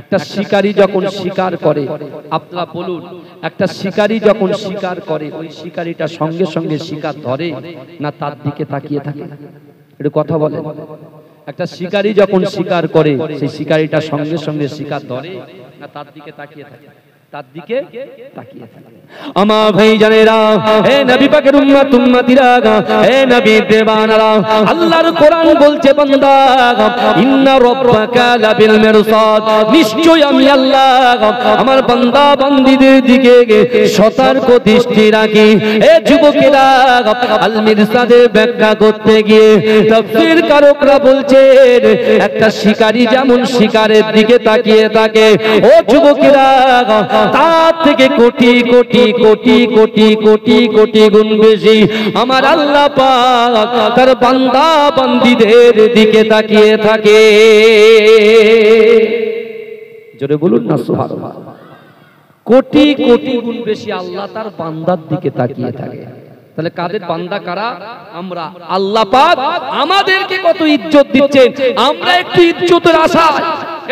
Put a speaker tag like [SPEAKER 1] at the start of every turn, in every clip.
[SPEAKER 1] একটা শিকারী যখন শিকার করে, আপনারা বলুন, একটা শিকারী যখন শিকার করে ওই শিকারীটা সঙ্গে সঙ্গে শিকার ধরে না তার দিকে তাকিয়ে থাকে? একটু কথা বলেন। একটা শিকারী যখন শিকার করে সেই শিকারীটা সঙ্গে সঙ্গে শিকার ধরে না তার দিকে তাকিয়ে থাকে? তার দিকে তাকিয়ে থাকে। আমার ভাই জানেরা, হে নবী পাকের উম্মত উম্মতিরা, হে নবী দেওয়ানারা, আল্লাহর কোরআন বলছে বান্দা, ইন্না রাব্বাকা লাবিল মিরসাদ, নিশ্চয় আমি আল্লাহ আমার বান্দা বান্দীদের দিকে সতর্ক দৃষ্টি রাখি। হে যুবকেরা, আল মিরসাদের ব্যাখ্যা করতে গিয়ে তাফসীর কারকরা বলছেন একটা শিকারী যেমন শিকারের দিকে তাকিয়ে থাকে, ও যুবকেরা তার থেকে কোটি কোটি কোটি কোটি কোটি কোটি গুণ বেশি আমার আল্লাহ পাক তার বান্দা বান্দীদের দিকে তাকিয়ে থাকে। জোরে বলুন না সুবহানাল্লাহ। কোটি কোটি গুণ বেশি আল্লাহ তার বান্দার দিকে তাকিয়ে থাকে। তাহলে কাদের বান্দা কারা? আমরা। আল্লাহ পাক আমাদেরকে কত ইজ্জত দিচ্ছেন, আমরা একটু ইজ্জতের আশায়,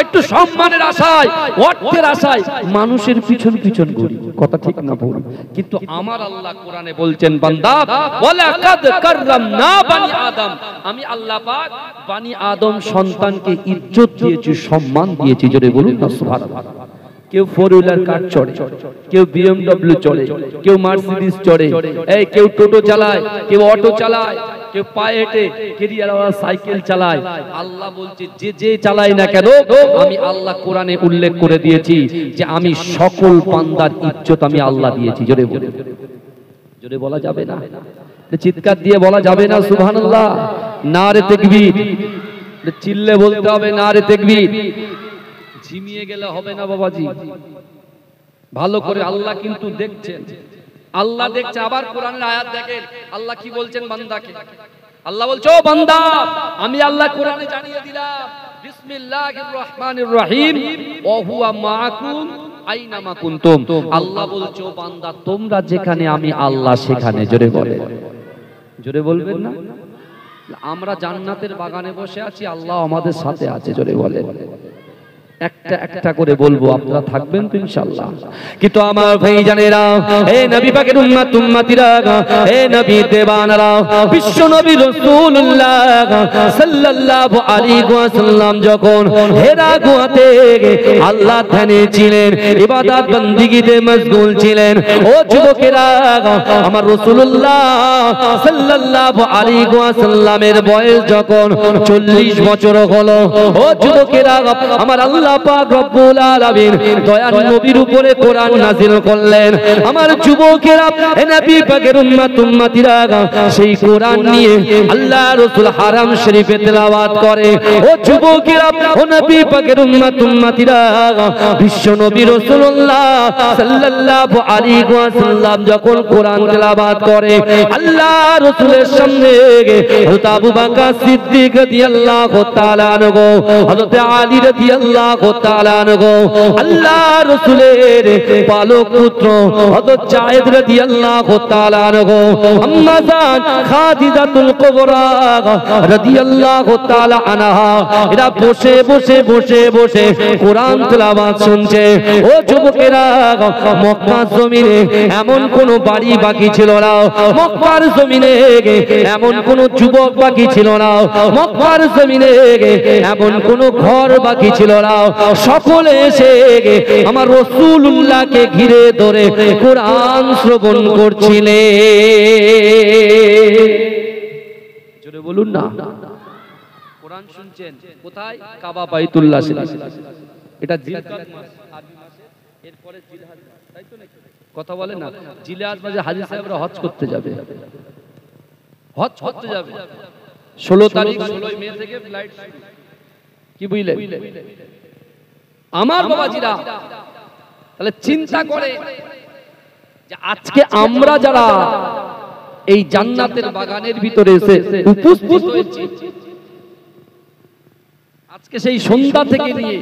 [SPEAKER 1] একটু সম্মানের আশায়, অর্থের আশায় মানুষের পিছন পিছন ঘুরি। কথা ঠিক না ভুল? কিন্তু আমার আল্লাহ কোরআনে বলছেন বান্দা, ওয়ালাকাদ কাররামনা বানি আদম, আমি আল্লাহ পাক বানি আদম সন্তানকে ইজ্জত দিয়েছি, সম্মান দিয়েছি। জোরে বলুন না সুবহানাল্লাহ। কেউ ফোর হুইলার কার চড়ে, কেউ BMW চড়ে, কেউ মার্সিডিজ চড়ে, এই কেউ টোটো চালায়, কেউ অটো চালায়, কেউ পায়ে হেঁটে, কেরিয়ারওয়ালা সাইকেল চালায়। আল্লাহ বলছে যে যে চালায় না কেন, আমি আল্লাহ কোরআনে উল্লেখ করে দিয়েছি যে আমি সকল বান্দার ইজ্জত আমি আল্লাহ দিয়েছি। জোরে বলে, জোরে বলা যাবে না, চিৎকার দিয়ে বলা যাবে না সুবহানাল্লাহ। নারে তাকবীর, চিল্লে বলতে হবে নারে তাকবীর। ঝিমিয়ে গেলে হবে না বাবাজি, ভালো করে আল্লাহ কিন্তু দেখছেন, আল্লাহ দেখছে। আবার কোরআনের আয়াত দেখেন আল্লাহ কি বলছেন বান্দাকে। আল্লাহ বলছে, ও বান্দা, আমি আল্লাহ কোরআনে জানিয়ে দিলাম বিসমিল্লাহির রহমানির রহিম, ওয়া হুয়া মাআকুম আইনামা কুনতুম। আল্লাহ বলছে, ও বান্দা, তোমরা যেখানে আমি আল্লাহ সেখানে। জোরে বলে, জোরে বলবেন না? আমরা জান্নাতের বাগানে বসে আছি, আল্লাহ আমাদের সাথে আছে। জোরে বলে, একটা একটা করে বলবো, আপনারা থাকবেন তো ইনশাআল্লাহ। কিন্তু আমার ভাই জানেরা, হে নবী পাকের উম্মত উম্মতিরা, হে নবী দেওয়ানারা, বিশ্ব নবী রাসূলুল্লাহ সাল্লাল্লাহু আলাইহি ওয়াসাল্লাম যখন হেরা গুহাতে আল্লাহ ধ্যানে ছিলেন, ইবাদত বন্দেগীতে মশগুল ছিলেন, ও যুবকেরা, আমার রাসূলুল্লাহ সাল্লাল্লাহু আলাইহি ওয়াসাল্লামের বয়স যখন 40 বছর হলো, ও যুবকেরা, আমার আল্লাহ পাক রব্বুল আলামিন দয়ার নবীর উপরে কোরআন নাযিল করলেন। আমার যুবকেরা, নবী পাকের উম্মত উম্মতিরা সেই কোরআন নিয়ে আল্লাহ রাসূল হারাম শরীফে তেলাওয়াত করে। ও যুবকেরা, ও নবী পাকের উম্মত উম্মতিরা, বিশ্ব নবী রাসূলুল্লাহ সাল্লাল্লাহু আলাইহি ওয়াসাল্লাম যখন কোরআন তেলাওয়াত করে, আল্লাহ রাসূলের সামনে হযরত আবু বকর সিদ্দিক রাদিয়াল্লাহু তাআলা আনহু, হযরত আলী রাদিয়াল্লাহু তাআলা আনহু, আল্লাহ রাসূলের পালক পুত্র হযরত জায়েদ রাদিয়াল্লাহু তাআলা আনহু, আম্মা জান খাদিজাতুল কুবরা রাদিয়াল্লাহু তাআলা আনহা, এরা বসে বসে বসে বসে কোরআন তেলাওয়াত শুনছে। ও যুবকেরা, মক্কার জমিনে এমন কোন বাড়ি বাকি ছিল না, মক্কার জমিনে এমন কোন যুবক বাকি ছিল না, মক্কার জমিনে এমন কোন ঘর বাকি ছিল না। সকলে এসে আমার রাসূলুল্লাহকে ঘিরে ধরে কোরআন শ্রবণ করছিলেন। জোরে বলুন না, কোরআন শুনছেন কোথায়? কাবা বাইতুল্লাহ শরীফ। এটা জিলহজ মাস, আরবি মাসে, এরপরে জিলহজ মাস, তাই তো নাকি? কথা বলে না, জিলহজ মাসে হাজী সাহেবরা হজ করতে যাবে, হজ করতে যাবে। 16 তারিখ 16 মে থেকে ফ্লাইট শুরু। কি বুঝলে আমার বাবাজিরা? তাহলে চিন্তা করে যে আজকে আমরা যারা এই জান্নাতের বাগানের ভিতরে এসে উপস্থিত হয়েছি, আজকে সেই সন্ধ্যা থেকে নিয়ে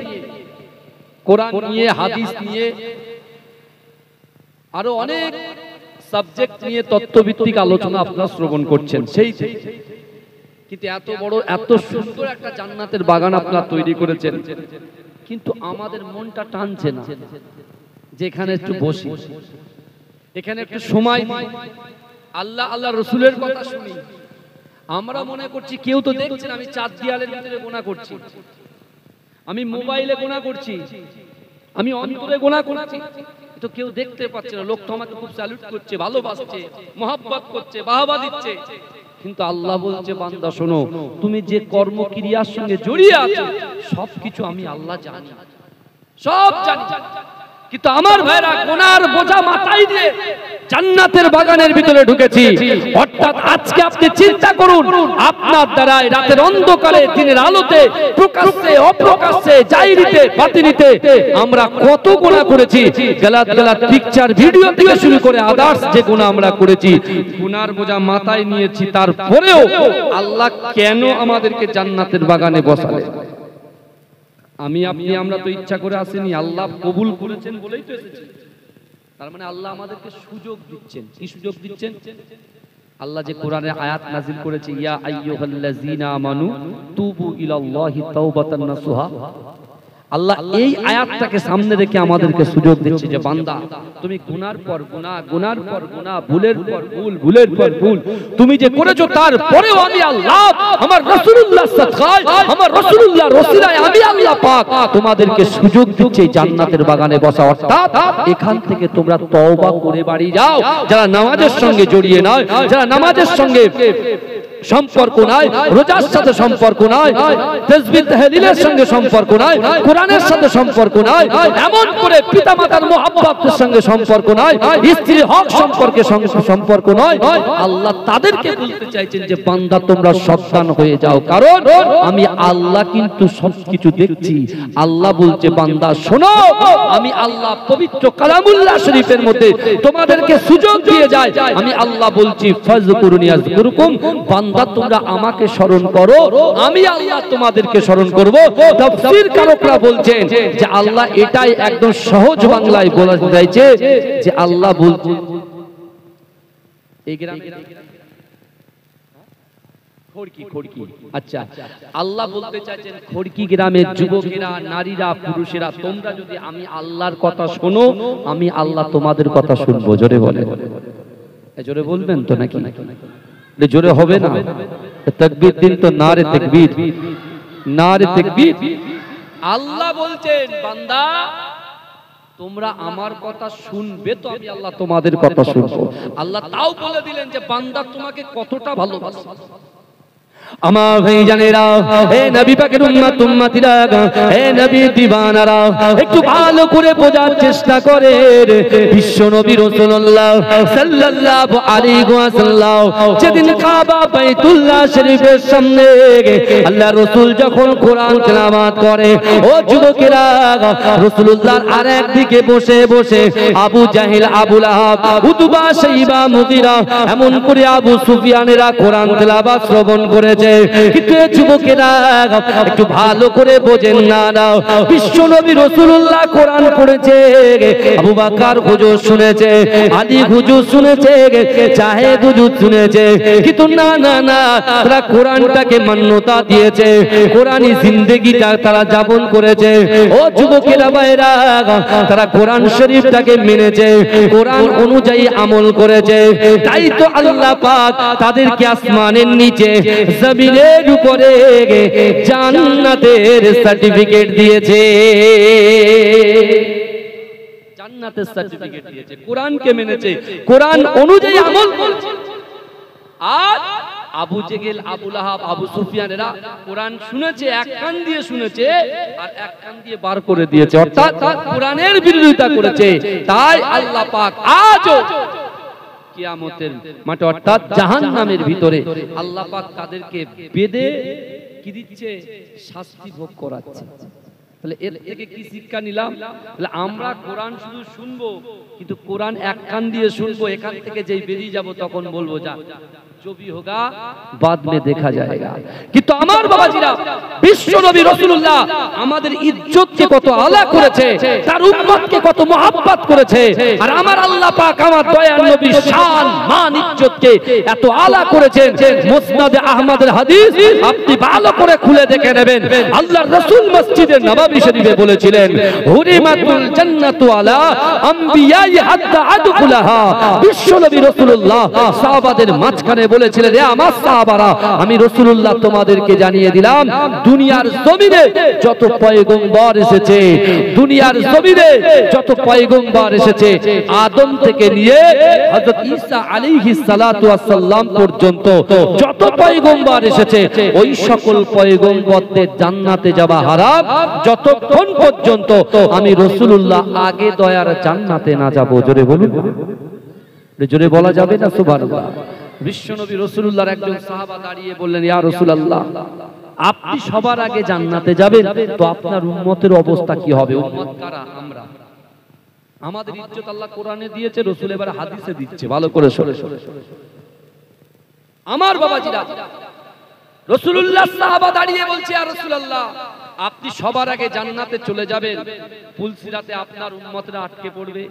[SPEAKER 1] কোরআন নিয়ে, হাদিস নিয়ে, আরো অনেক সাবজেক্ট নিয়ে তত্ত্বভিত্তিক আলোচনা আপনারা শ্রবণ করছেন। সেই কিন্তু এত বড়, এত সুন্দর একটা জান্নাতের বাগান আপনারা তৈরি করেছেন, কিন্তু আমাদের মনটা টানছে না যেখানে একটু বসি, এখানে একটু সময় দিই, আল্লাহ আল্লাহ রসুলের কথা শুনি। আমরা মনে করছি কেউ তো দেখছে না, আমি চার দেয়ালের ভিতরে গোনা করছি, আমি মোবাইলে গোনা করছি, আমি অন্তরে গোনা করছি, তো কেউ দেখতে পাচ্ছে না। লোক তো আমাকে খুব স্যালুট করছে, ভালোবাসছে, মহব্বত করছে, বাহবা দিচ্ছে। কিন্তু আল্লাহ বলছে বান্দা শোনো, তুমি যে কর্মক্রিয়ার সঙ্গে জড়িয়ে আছো সবকিছু আমি আল্লাহ জানি, সব জানি। কিন্তু আমার ভাইরা গুনার বোঝা মাথায় দিয়ে জান্নাতের বাগানের ভিতরে ঢুকেছি। অর্থাৎ আজকে আপনি চিন্তা করুন, আপনার দ্বারা রাতের অন্ধকারে দিনের আলোতে প্রকাশ্যে অপ্রকাশ্যে জাহিরিতে বাতিনিতে আমরা কত গুনাহ করেছি। গালাত গালাত পিকচার ভিডিও থেকে শুরু করে আদার্স যে গুনাহ আমরা করেছি, গুনার বোঝা মাথায় নিয়েছি। তারপরেও আল্লাহ কেন আমাদেরকে জান্নাতের বাগানে বসালেন? আমি আপনি আমরা তো ইচ্ছা করে আসিনি, আল্লাহ কবুল করেছেন বলেই তো এসেছি। তার মানে আল্লাহ আমাদেরকে সুযোগ দিচ্ছেন। কি সুযোগ দিচ্ছেন? আল্লাহ যে কোরআনে আয়াত নাযিল করেছে, ইয়া আইয়ুহাল্লাযীনা আমানু তুবু ইলাল্লাহি তাওবাতান নাসুহা। আল্লাহ এই আয়াতটাকে সামনে রেখে আমাদেরকে সুযোগ দিচ্ছে যে বান্দা তুমি গুনার পর গুনাহ, গুনার পর গুনাহ, ভুলের পর ভুল, ভুলের পর ভুল তুমি যে করেছো, তারপরেও আমি আল্লাহ আমার রাসূলুল্লাহ সাল্লাল্লাহু আলাইহি ওয়াসাল্লাম, আমার রাসূলুল্লাহর ওসিলায় আমি আল্লাহ পাক তোমাদেরকে সুযোগ দিচ্ছি জান্নাতের বাগানে বসা। অর্থাৎ এখান থেকে তোমরা তওবা করে বাড়ি যাও। যারা নামাজের সঙ্গে জড়িয়ে নয়, যারা নামাজের সঙ্গে সম্পর্ক নাই, রোজার সাথে সম্পর্ক নাই, তাসবিহ তাহলিলের সঙ্গে সম্পর্ক নাই, কোরআনের সাথে সম্পর্ক নাই, এমন করে পিতামাতার মহব্বতের সঙ্গে সম্পর্ক নাই, স্ত্রীর হক সম্পর্কে সম্পর্ক নাই, আল্লাহ তাদেরকে বলতে চাইছেন যে বান্দা তোমরা সাবধান হয়ে যাও, কারণ আমি আল্লাহ কিন্তু সবকিছু দেখছি। আল্লাহ বলছে বান্দা শোনো, আমি আল্লাহ পবিত্র কালামুল্লাহ শরীফের মধ্যে তোমাদেরকে সুযোগ দিয়ে যায়। আমি আল্লাহ বলছি ফাযকুরুনি আযকুরুকুম, বান্দা তোমরা আমাকে স্মরণ করো, আমি আল্লাহ তোমাদেরকে স্মরণ করব। তাফসীর কারকরা বলছেন যে আল্লাহ এটাই একদম সহজ বাংলায় বলা যাচ্ছে যে আল্লাহ বলছেন এই গ্রামে খড়কি, খড়কি, আচ্ছা আল্লাহ বলতে চাইছেন খড়কি গ্রামের যুবকেরা, নারীরা, পুরুষেরা তোমরা যদি আমি আল্লাহর কথা শোনো, আমি আল্লাহ তোমাদের কথা শুনবো। জোরে বলে, জোরে বলবেন তো নাকি? জোরে হবে না? তাকবীর দিন তো, নারে তাকবীর, নারে তাকবীর। আল্লাহ বলছেন বান্দা তোমরা আমার কথা শুনবে তো আমি আল্লাহ তোমাদের কথা শুনবো। আল্লাহ তাও বলে দিলেন যে বান্দা তোমাকে কতটা ভালোবাসে। আমার ভাইজানেরা, হে নবী পাকের উম্মত উম্মতিরা, হে নবী দিওয়ানারা, একটু ভালো করে বোঝার চেষ্টা করে। বিশ্ব নবী রাসূলুল্লাহ সাল্লাল্লাহু আলাইহি ওয়াসাল্লাম যেদিন কাবা বাইতুল্লাহ শরীফের সামনে আল্লাহ রাসূল যখন কোরআন তেলাওয়াত করে, ও যুবকেরা, রাসূলুল্লাহর আরেক দিকে বসে বসে আবু জাহেল, আবু লাহাব, উতবা, শাইবা, মুগীরা, এমন করে আবু সুফিয়ানেরা কোরআন তেলাওয়াত শ্রবণ করে। কিন্তু যুবকেরা একটু ভালো করে বোঝেন না, বিশ্ব নবী রাসূলুল্লাহ কোরআন পড়েছে, আবু বকর হুজুর শুনেছে, আলী হুজুর শুনেছে, জাহেদ হুজুর শুনেছে, কিন্তু না না না, তারা কোরআনটাকে মান্যতা দিয়েছে, কোরআনী জিন্দেগিটা তারা যাপন করেছে। ও যুবকেরা ভাইরা, তারা কোরআন শরীফটাকে মেনেছে, কোরআন অনুযায়ী আমল করেছে। তাই তো আল্লাহ পাক তাদেরকে আসমানের নিচে জমিনের উপরে জান্নাতের সার্টিফিকেট দিয়েছে, জান্নাতের সার্টিফিকেট দিয়েছে। কোরআনকে মেনেছে, কোরআন অনুযায়ী আমল করেছে। আর আবু জেহেল, আবু লাহাব, আবু সুফিয়ান এরা কোরআন শুনেছে, এক কান দিয়ে শুনেছে আর এক কান দিয়ে বার করে দিয়েছে, অর্থাৎ কোরআনের বিরোধিতা করেছে। তাই আল্লাহ পাক আজও কিয়ামতের মাঠে অর্থাৎ জাহান্নামের ভিতরে আল্লাহ পাক তাদেরকে বেঁধে কি দিচ্ছে? শাস্তি ভোগ করাচ্ছে। তাহলে এর থেকে কি শিক্ষা নিলাম? তাহলে আমরা কোরআন শুধু শুনবো, কিন্তু কোরআন এক কান দিয়ে শুনবো, এখান থেকে যেই বেরিয়ে যাব তখন বলবো যা जो भी होगा बाद में देखा जाएगा। কিন্তু আমার বাবাজিরা, বিশ্ব নবী রাসূলুল্লাহ আমাদের ইজ্জতকে কত আলা করেছে, তার উম্মতকে কত মহব্বত করেছে। আর আমার আল্লাহ পাক আমার দয়ার নবীর শান, মান, ইজ্জতকে এত আলা করেছেন। মুসনাদে আহমদের হাদিস আপনি ভালো করে খুলে দেখে নেবেন। আল্লাহর রাসূল মসজিদে নববী নববী শরীফে বলেছিলেন হুরিমাতুল জান্নাতু আলা আমবিয়াই হাত্তা আদখুলাহা। বিশ্ব নবী রাসূলুল্লাহ সাহাবাদের মাঝখানে বলেছিলেন, হে আমার সাহাবারা, আমি রাসূলুল্লাহ তোমাদেরকে জানিয়ে দিলাম দুনিয়ার জমিনে যত পয়গম্বর এসেছে, দুনিয়ার জমিনে যত পয়গম্বর এসেছে, আদম থেকে নিয়ে হযরত ঈসা আলাইহিস সালাতু ওয়াস সালাম পর্যন্ত যত পয়গম্বর এসেছে, ওই সকল পয়গম্বরদের জান্নাতে যাওয়া হারাম যতক্ষণ পর্যন্ত আমি রাসূলুল্লাহ আগে দয়ার জান্নাতে না যাব। জোরে বলুন, জোরে বলা যাবে না সুবহানাল্লাহ। বিশ্বনবী রাসূলুল্লাহর একজন সাহাবা দাঁড়িয়ে বললেন, ইয়া রাসূলুল্লাহ, আপনি সবার আগে জান্নাতে যাবেন, তো আপনার উম্মতের অবস্থা কি হবে? উম্মত কারা? আমরা। আমাদের ইজ্জত আল্লাহ কোরআনে দিয়েছে, রাসূল এবারে হাদিসে দিচ্ছে, ভালো করে শুনে। আমার বাবাজিরা, রাসূলুল্লাহ সাহাবা দাঁড়িয়ে বলছে, ইয়া রাসূলুল্লাহ, আপনি সবার আগে জান্নাতে চলে যাবেন, পুলসিরাতে আপনার উম্মতরা আটকে পড়বে,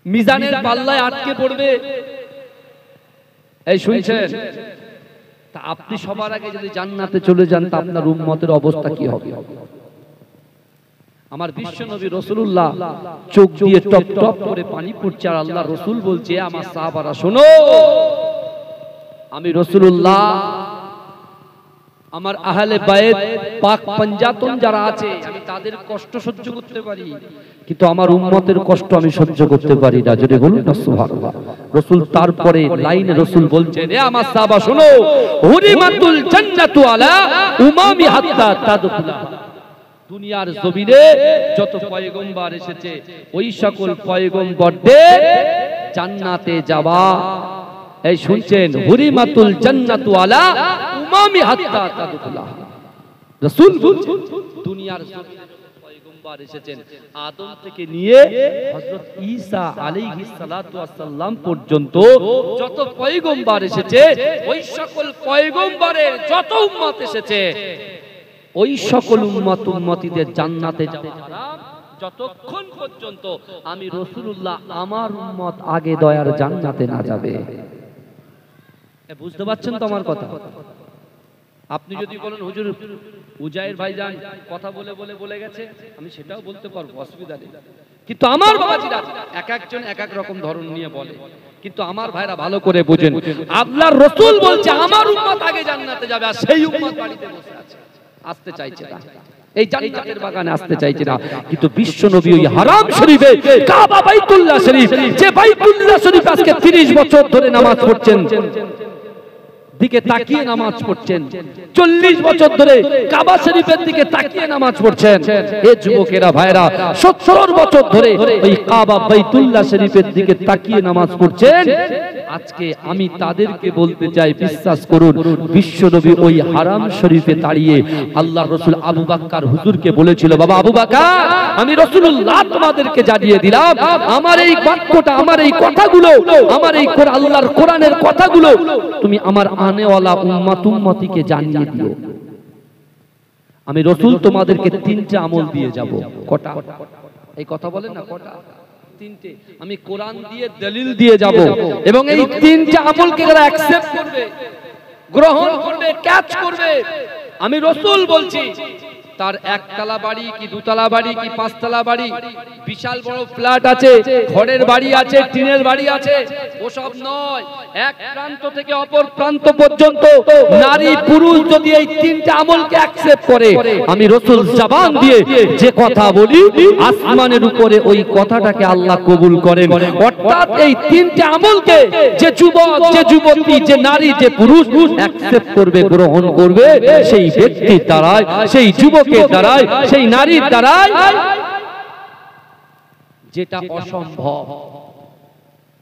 [SPEAKER 1] মিজানের পাল্লায় আটকে পড়বে। এই শুনছেন? তা আপনি সবার আগে যদি জান্নাতে চলে যান, তা আপনার উম্মতের অবস্থা কি হবে? আমার বিশ্বনবী রাসূলুল্লাহ চোখ দিয়ে টপ টপ করে পানি পড়ছে, আর আল্লাহ রাসূল বলছে, আমার সাহাবারা শোনো, আমি রাসূলুল্লাহ আমার আহলে বায়ত পাক পঞ্জাতন যারা আছে, আমি তাদের কষ্ট সহ্য করতে পারি, কিন্তু আমার উম্মতের কষ্ট আমি সহ্য করতে পারি না। যদি বলুন না সুবহানাল্লাহ। রাসূল তারপরে লাইনে রাসূল বলছেন, হে আমার সাহাবা শোনো, হুরিমাতুল জান্নাতু আলা উমামি হাত্তা তাদখুলা। দুনিয়ার জমিনে যত পয়গম্বর এসেছে, ওই সকল পয়গম্বরদের জান্নাতে যাওয়া, এই শুনছেন, হুরিমাতুল জান্নাতু আলা উমামি হাত্তা তাদখুলা। রাসূল বলছেন দুনিয়ার জমিনে যত পয়গম্বর এসেছেন, আদম থেকে নিয়ে হযরত ঈসা আলাইহিস সালাতু ওয়াস সালাম পর্যন্ত যত পয়গম্বর এসেছে, ওই সকল পয়গম্বরের যত উম্মত এসেছে, ওই সকল উম্মত উম্মতিদের জান্নাতে যাওয়া হারাম যতক্ষণ পর্যন্ত আমি রাসূলুল্লাহ আমার উম্মত আগে দয়ার জান্নাতে না যাবে। বুঝতে পারছেন তো আমার কথা? আপনি যদি বলেন হুজুর উজাইর ভাইজান কথা বলে বলে বলে গেছে, আমি সেটাও বলতে পারবো, অসুবিধা নেই, কিন্তু আমার বাবাজিরা এক একজন এক এক রকম ধরন নিয়ে বলে। কিন্তু আমার ভাইরা ভালো করে বুঝেন, আল্লাহর রাসূল বলছে আমার উম্মত আগে জান্নাতে যাবে, আর সেই উম্মত বাড়িতে বসে আছে, আসতে চাইছে না, এই জান্নাতের বাগানে আসতে চাইছে না। কিন্তু বিশ্বনবী ওই হারাম শরীফে কাবা বাইতুল্লাহ শরীফ, যে বাইতুল্লাহ শরীফ আজকে 30 বছর ধরে নামাজ পড়ছেন, দিকে তাকিয়ে নামাজ পড়ছেন, 40 বছর ধরে কাবা শরীফের দিকে তাকিয়ে নামাজ পড়ছেন, এই যুবকেরা ভাইরা 70 বছর ধরে ওই কাবা বাইতুল্লাহ শরীফের দিকে তাকিয়ে নামাজ পড়ছেন। আজকে আমি তাদেরকে বলতে চাই, বিশ্বাস করুন, বিশ্বনবী ওই হারাম শরীফে দাঁড়িয়ে আল্লাহর রাসূল আবু বকর হুজুরকে বলেছিল, বাবা আবু বকর, আমি রাসূলুল্লাহ তোমাদেরকে জানিয়ে দিলাম, আমার এই বাক্যটা, আমার এই কথাগুলো, আমার এই আল্লাহর কোরআনের কথাগুলো তুমি আমার আনেওয়ালা উম্মত উম্মতিকে জানিয়ে দিও। আমি রাসূল তোমাদেরকে 3টে আমল দিয়ে যাব। কটা? এই কথা বলেন না, কটা? 3টে। আমি কোরআন দিয়ে দলিল দিয়ে যাব, এবং এই 3টে আমলকে যারা অ্যাকসেপ্ট করবে, গ্রহণ করবে, ক্যাচ করবে, আমি রাসূল বলছি, তার একতলা বাড়ি কি দুতলা বাড়ি কি পাঁচতলা বাড়ি, বিশাল বড় ফ্ল্যাট আছে, ঘরের বাড়ি আছে, টিনের বাড়ি আছে, ওসব নয়, এক প্রান্ত থেকে অপর প্রান্ত পর্যন্ত নারী পুরুষ যদি এই 3টে আমলকে অ্যাকসেপ্ট করে, আমি রাসূল জবান দিয়ে যে কথা বলি, আসমানের উপরে ওই কথাটাকে আল্লাহ কবুল করেন। অর্থাৎ এই 3টে আমলকে যে যুবক, যে যুবতী, যে নারী, যে পুরুষ অ্যাকসেপ্ট করবে, গ্রহণ করবে, সেই ব্যক্তির দ্বারাই, সেই যুবকের দ্বারাই, সেই নারীর দ্বারাই যেটা অসম্ভব,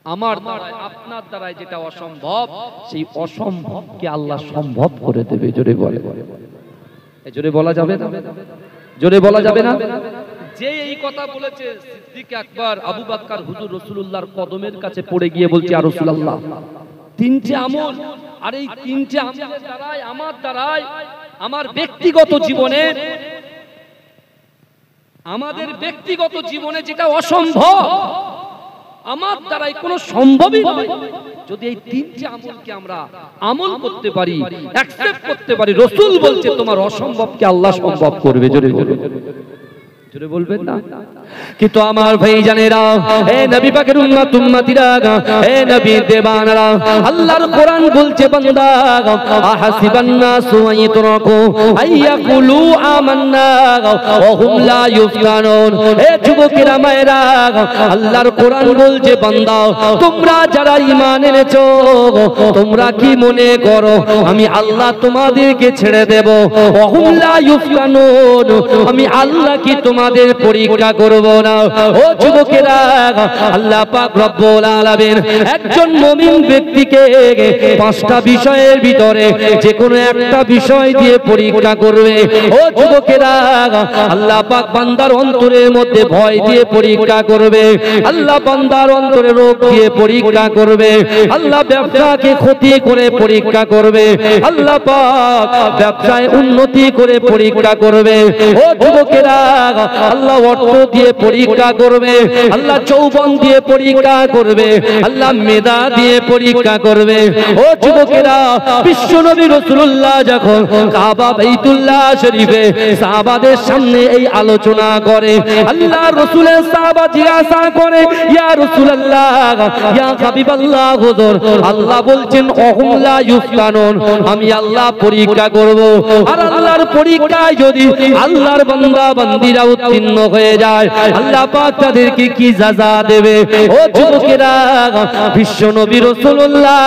[SPEAKER 1] আমার দ্বারাই, আপনার দ্বারাই যেটা অসম্ভব, সেই অসম্ভবকে আল্লাহ সম্ভব করে দেবে। জোরে বলে, জোরে বলা যাবে না? জোরে বলা যাবে না? যে এই কথা বলেছে সিদ্দিক আকবর আবু বকর হুজুর রাসূলুল্লাহর কদমের কাছে পড়ে গিয়ে বলছে, ইয়া রাসূলুল্লাহ, 3টে আমল, আর এই 3টে আমলের দ্বারাই, আমার দ্বারাই, আমার ব্যক্তিগত জীবনে, আমাদের ব্যক্তিগত জীবনে যেটা অসম্ভব, আমার দ্বারাই কোনো সম্ভবই নয়। যদি এই তিনটি আমলকে আমরা আমল করতে পারি, অ্যাকসেপ্ট করতে পারি, রাসূল বলছে তোমার অসম্ভবকে আল্লাহ সম্ভব করবে। জোরে বলুন, জোরে বলবেন না? কিন্তু আমার ভাইজানেরা, হে নবী পাকের উম্মত উম্মতিরা, হে নবী দেবানরা, আল্লাহর কোরআন বলছে বান্দা, আহাসিবান নাসু আইয়ুতরাকু আইয়াকুলু আমান্না ওয়া হুম লা ইউফতানুন। হে যুবকেরা মায়েরা, আল্লাহর কোরআন বলছে বান্দা, তোমরা যারা ঈমান এনেছো, তোমরা কি মনে করো আমি আল্লাহ তোমাদেরকে ছেড়ে দেব? ওয়া হুম লা ইউফতানুন, আমি আল্লাহ কি তোমাদের পরীক্ষা করব না? ও যুবকেরা, আল্লাহ পাক রব্বুল আলামিন একজন মুমিন ব্যক্তিকে পাঁচটা বিষয়ের ভিতরে যে কোনো একটা বিষয় দিয়ে পরীক্ষা করবে। ও যুবকেরা, আল্লাহ পাক বান্দার অন্তরের মধ্যে ভয় দিয়ে পরীক্ষা করবে, আল্লাহ বান্দার অন্তরে রোগ দিয়ে পরীক্ষা করবে, আল্লাহ ব্যবসাকে ক্ষতি করে পরীক্ষা করবে, আল্লাহ পাক ব্যবসায় উন্নতি করে পরীক্ষা করবে। ও যুবকেরা, আল্লাহ অর্থ দিয়ে পরীক্ষা করবে, আল্লাহ যৌবন দিয়ে পরীক্ষা করবে, আল্লাহ মেধা দিয়ে পরীক্ষা করবে। ও যুবকেরা, বিশ্বনবী রাসূলুল্লাহ যখন কাবা বাইতুল্লাহ শরীফে সাহাবাদের সামনে এই আলোচনা করে, আল্লাহ রাসূলের সাহাবা জিজ্ঞাসা করে, ইয়া রাসূলুল্লাহ, ইয়া হাবিবাল্লাহ, হুজুর আল্লাহ বলছেন ওহুম লা ইউফতানুন, আমি আল্লাহ পরীক্ষা করব। আর আল্লাহর পরীক্ষায় যদি আল্লাহর বান্দা বান্দীরা উত্তীর্ণ হয়ে যায়, আল্লাহ পাক তাদেরকে কি সাজা দেবে? ও যুবকেরা, বিশ্বনবী রাসূলুল্লাহ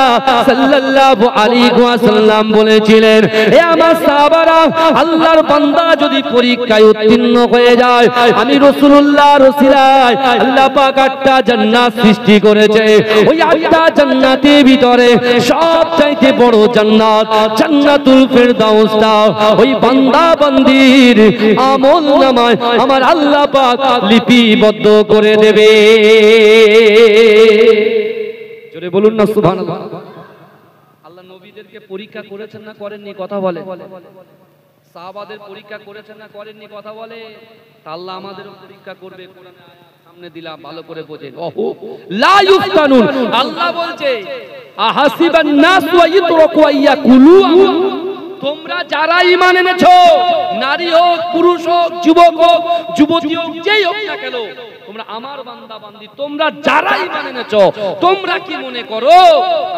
[SPEAKER 1] সাল্লাল্লাহু আলাইহি ওয়াসাল্লাম বলেছিলেন, হে আমার সাহাবারা, আল্লাহর বান্দা যদি পরীক্ষায় উত্তীর্ণ হয়ে যায়, আমি রাসূলুল্লাহর ওসিলায় আল্লাহ পাক 8টা জান্নাত সৃষ্টি করেছে। ওই 8টা জান্নাতের ভিতরে সবচাইতে বড় জান্নাত জান্নাতুল ফেরদাউসটা ওই বান্দা বান্দির আমলনামায় আমার আল্লাহ পাক লিপিবদ্ধ করে দেবে। জোরে বলুন না সুবহানাল্লাহ। আল্লাহ নবীদেরকে পরীক্ষা করেছেন না করেননি? কথা বলে। সাহাবাদের পরীক্ষা করেছেন না করেননি? কথা বলে। আল্লাহ আমাদেরও পরীক্ষা করবে। কোরআনে সামনে দিলাম, ভালো করে বোঝেন। ওহু লা ইউফতানুন, আল্লাহ বলছে আহাসিবান নাস ওয়া ইউতরাকু আইয়াকুলু, তোমরা যারা ঈমান এনেছো, নারী হোক পুরুষ হোক যুবক হোক যুবতী হোক যেই হোক না কেন, তোমরা আমার বান্দা বান্দি, তোমরা যারা ঈমান এনেছো, তোমরা কি মনে করো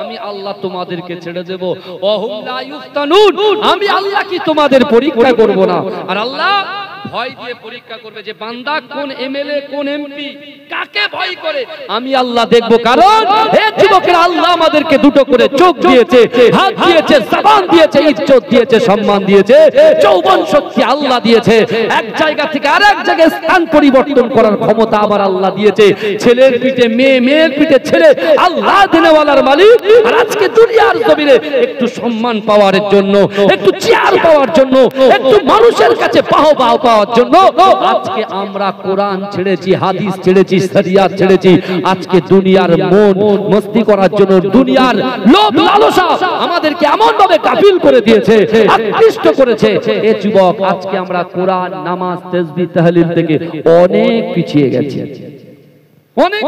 [SPEAKER 1] আমি আল্লাহ তোমাদেরকে ছেড়ে দেব? ওহুম লা ইউফতানুন, আমি আল্লাহ কি তোমাদের পরীক্ষা করব না? আর আল্লাহ ভয় দিয়ে পরীক্ষা করবে যে বান্দা কোন এমএলএ কোন এমপি কাকে ভয় করে আমি আল্লাহ দেখব। কারণ হে যুবকেরা, আল্লাহ আমাদেরকে দুটো করে চোখ দিয়েছে, হাত দিয়েছে, জবান দিয়েছে, ইজ্জত দিয়েছে, সম্মান দিয়েছে, যৌবন শক্তি আল্লাহ দিয়েছে। এক জায়গা থেকে আরেক জায়গায় স্থান পরিবর্তন করার ক্ষমতা আবার আল্লাহ দিয়েছে। ছেলের পিঠে মেয়ে, মেয়ের পিঠে ছেলে, আল্লাহ দেনেওয়ালার মালিক। আর আজকে দুনিয়ার জমিনে একটু সম্মান পাওয়ার জন্য, একটু চেয়ার পাওয়ার জন্য, একটু মানুষের কাছে বাহবা পাওয়ার জন্য আজকে আমরা কোরআন ছেড়েছি, হাদিস ছেড়েছি, শরিয়াত ছেড়েছি। আজকে দুনিয়ার মন মস্তি করার জন্য, দুনিয়ার লোভ লালসা আমাদেরকে এমন ভাবে গাফিল করে দিয়েছে, আকৃষ্ট করেছে। এ যুবক, আজকে আমরা কোরআন, নামাজ, তাসবিহ, তাহলিল থেকে অনেক পিছিয়ে গেছি, অনেক।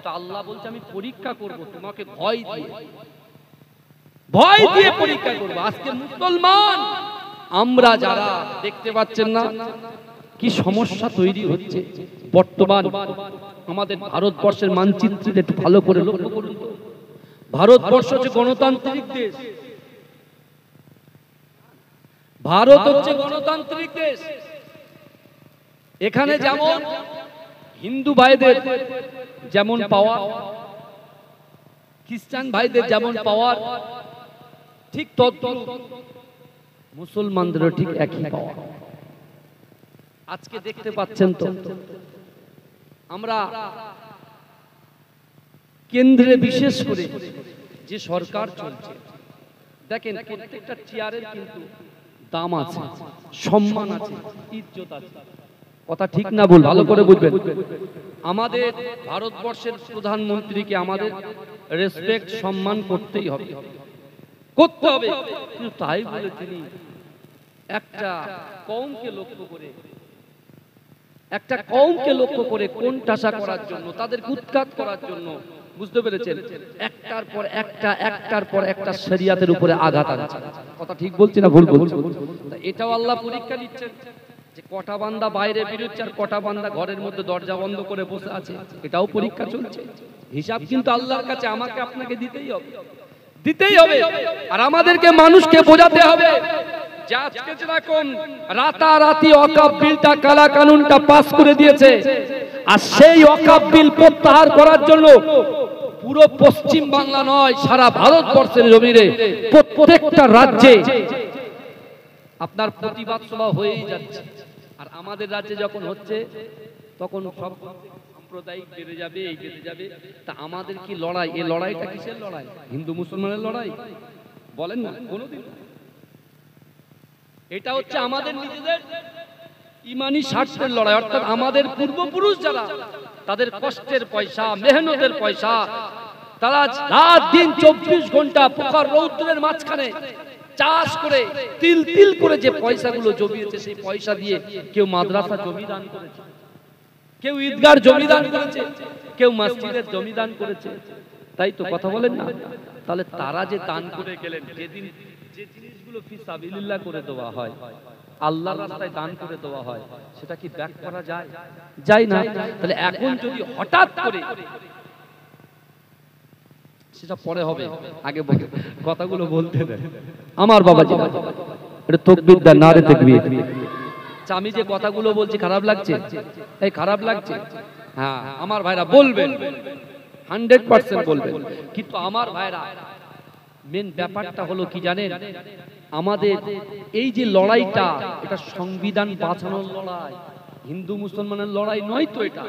[SPEAKER 1] তো আল্লাহ বলছে আমি পরীক্ষা করব তোমাকে, ভয় দিয়ে, ভয় দিয়ে পরীক্ষা করব। আজকে মুসলমান আমরা যারা দেখতে পাচ্ছেন না কি সমস্যা তৈরি হচ্ছে বর্তমান আমাদের ভারতবর্ষের মানচিত্রে একটু ভালো করে লক্ষ্য করুন। ভারতবর্ষ হচ্ছে গণতান্ত্রিক দেশ, ভারত হচ্ছে গণতান্ত্রিক দেশ। এখানে যেমন হিন্দু ভাইদের যেমন পাওয়ার, খ্রিস্টান ভাইদের যেমন পাওয়ার, ঠিক তদ্রূপ মুসলমানদেরও ঠিক একই পাওয়ার। আজকে দেখতে পাচ্ছেন তো আমরা কেন্দ্রে বিশেষ করে যে সরকার চলছে, দেখেন প্রত্যেকটা চেয়ারের কিন্তু দাম আছে, সম্মান আছে, ইজ্জত আছে। কথা ঠিক না ভুল? ভালো করে বুঝবেন। আমাদের ভারতবর্ষের প্রধানমন্ত্রীকে আমাদের রেসপেক্ট, সম্মান করতেই হবে, করতে হবে। কিন্তু তাই বলে তিনি একটা কওমকে লক্ষ্য করে একটা কওমকে লক্ষ্য করে কোণঠাসা করার জন্য, তাদেরকে উৎখাত করার জন্য, বুঝতে পেরেছেন, একটার পর একটা শরিয়াতের উপরে আঘাত আনছে। কথা ঠিক বলছি না ভুল বলছি? এটাও আল্লাহ পরীক্ষা দিচ্ছেন যে কটা বান্দা বাইরে বেরোচ্ছে আর কটা বান্দা ঘরের মধ্যে দরজা বন্ধ করে বসে আছে, এটাও পরীক্ষা চলছে। হিসাব কিন্তু আল্লাহর কাছে আমাকে আপনাকে দিতেই হবে। আর আমাদেরকে মানুষকে বোঝাতে হবে যে আজকে যেরকম রাতারাতি ওয়াকফ বিলটা, কালা কানুনটা পাস করে দিয়েছে, আর সেই ওয়াকফ বিল প্রত্যাহার করার জন্য পুরো পশ্চিম বাংলা নয়, সারা ভারতবর্ষের জমিনে প্রত্যেকটা রাজ্যে আপনার প্রতিবাদ সভা হয়েই যাচ্ছে। আর আমাদের রাজ্যে যখন হচ্ছে তখন সব সাম্প্রদায়িক বেড়ে যাবে, এই বেড়ে যাবে। তা আমাদের কি লড়াই? এই লড়াইটা কিসের লড়াই? হিন্দু মুসলমানের লড়াই? বলেন না কোনোদিন। এটা হচ্ছে আমাদের নিজেদের ইমানি স্বার্থের লড়াই। অর্থাৎ আমাদের পূর্বপুরুষ যারা, তাদের কষ্টের পয়সা, মেহনতের পয়সা, তারা রাত দিন 24 ঘন্টা প্রখর রৌদ্রের মাঝখানে চাষ করে তিল তিল করে যে পয়সাগুলো জমিয়েছে, সেই পয়সা দিয়ে কেউ মাদ্রাসা জমি দান করেছে, কেউ ঈদগার জমি দান করেছে, কেউ মসজিদের জমি দান করেছে। তাই তো কথা বলেন না? তাহলে তারা যে দান করে গেলেন, যেদিন যে জিনিসগুলো ফি সাবিলিল্লাহ করে দেওয়া হয়, আল্লাহর রাস্তায় দান করে দেওয়া হয়, সেটা কি ব্যাক করা যায়? যায় না। তাহলে এখন যদি হঠাৎ করে, সেটা পরে হবে, আগে কথাগুলো বলতে দেন আমার বাবাজি। এটা তাকবীর দেন, নারে তাকবীর। আমি যে কথাগুলো বলছি খারাপ লাগছে? এই খারাপ লাগছে? হ্যাঁ আমার ভাইরা বলবেন, 100% বলবেন। কিন্তু আমার ভাইরা, মেন ব্যাপারটা হলো কি জানেন? আমাদের এই যে লড়াইটা, এটা সংবিধান বাঁচানোর লড়াই, হিন্দু মুসলমানের লড়াই নয় তো এটা।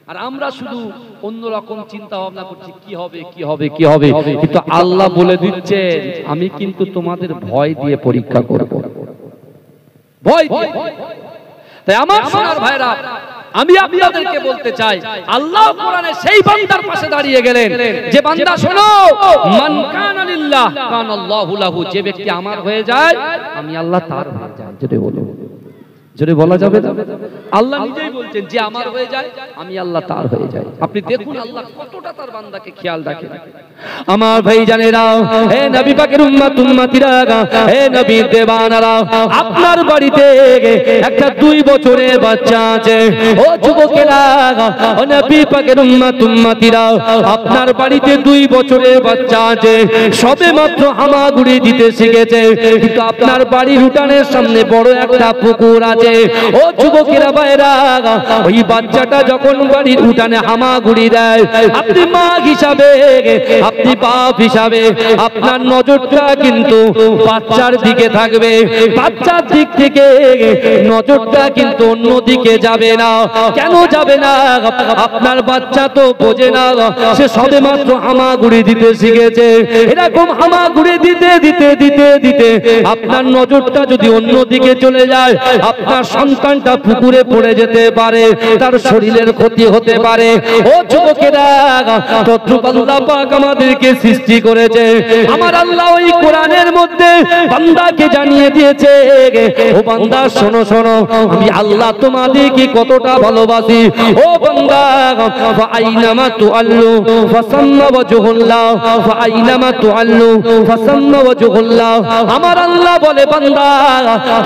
[SPEAKER 1] আর আমরা শুধু অন্যরকম চিন্তা ভাবনা করছি, কি হবে কি হবে কি হবে। কিন্তু আল্লাহ বলে দিচ্ছেন, আমি কিন্তু তোমাদের ভয় দিয়ে পরীক্ষা করব, ভয় দিয়ে। তাই আমার সোনার ভাইরা, আমি আপনাদেরকে বলতে চাই, আল্লাহ কোরআনে সেই বান্দার পাশে দাঁড়িয়ে গেলেন যে বান্দা শোনো, মান কানা লিল্লাহ কানাল্লাহু লাহু। যে ব্যক্তি আমার হয়ে যায়, আমি আল্লাহ তার হয়ে যাই। যেটা বলো, জোরে বলা যাবে না? আল্লাহ নিজেই বলছেন যে আমার হয়ে যায়, আমি আল্লাহ তার হয়ে যাই। আপনি দেখুন আল্লাহ কতটা তার বান্দাকে খেয়াল রাখেন। আমার ভাই জানেরা, হে নবী পাকের উম্মত উম্মতিরা, হে নবী দেওয়ানারা, আপনার বাড়িতে একটা 2 বছরের বাচ্চা আছে। ও যুবকেরা, ও নবী পাকের উম্মত উম্মতিরা, আপনার বাড়িতে 2 বছরের বাচ্চা আছে, সবে মাত্র হামাগুড়ি দিতে শিখেছে। কিন্তু আপনার বাড়ির উঠানের সামনে বড় একটা পুকুর আছে। ও যুবকেরা ভাইরা, ওই বাচ্চাটা যখন বাড়ির উঠানে হামাগুড়ি দেয়, আপনি মা হিসাবে, আপনি বাপ হিসাবে, আপনার নজরটা কিন্তু বাচ্চার দিকে থাকবে। বাচ্চার দিক থেকে নজরটা কিন্তু অন্য দিকে যাবে না। কেন যাবে না? আপনার বাচ্চা তো বোঝে না, সে সবে মাত্র হামাগুড়ি দিতে শিখেছে। এরকম হামাগুড়ি দিতে দিতে দিতে দিতে আপনার নজরটা যদি অন্য দিকে চলে যায়, আপনার সন্তানটা পুকুরে পড়ে যেতে পারে, তার শরীরের ক্ষতি হতে পারে। ও যুবকেরা, তদ্রূপ আল্লাহ পাক আমাদেরকে সৃষ্টি করেছে। আমার আল্লাহ ওই কোরআনের মধ্যে বান্দাকে জানিয়ে দিয়েছে, ও বান্দা শোনো শোনো, আমি আল্লাহ তোমাদেরকে কতটা ভালোবাসি। ও বান্দা, ফাআইনামা তুআল্লু ফাসাম্মা ওয়াজহুল্লাহ, ফাআইনামা তুআল্লু ফাসাম্মা ওয়াজহুল্লাহ। আমার আল্লাহ বলে, বান্দা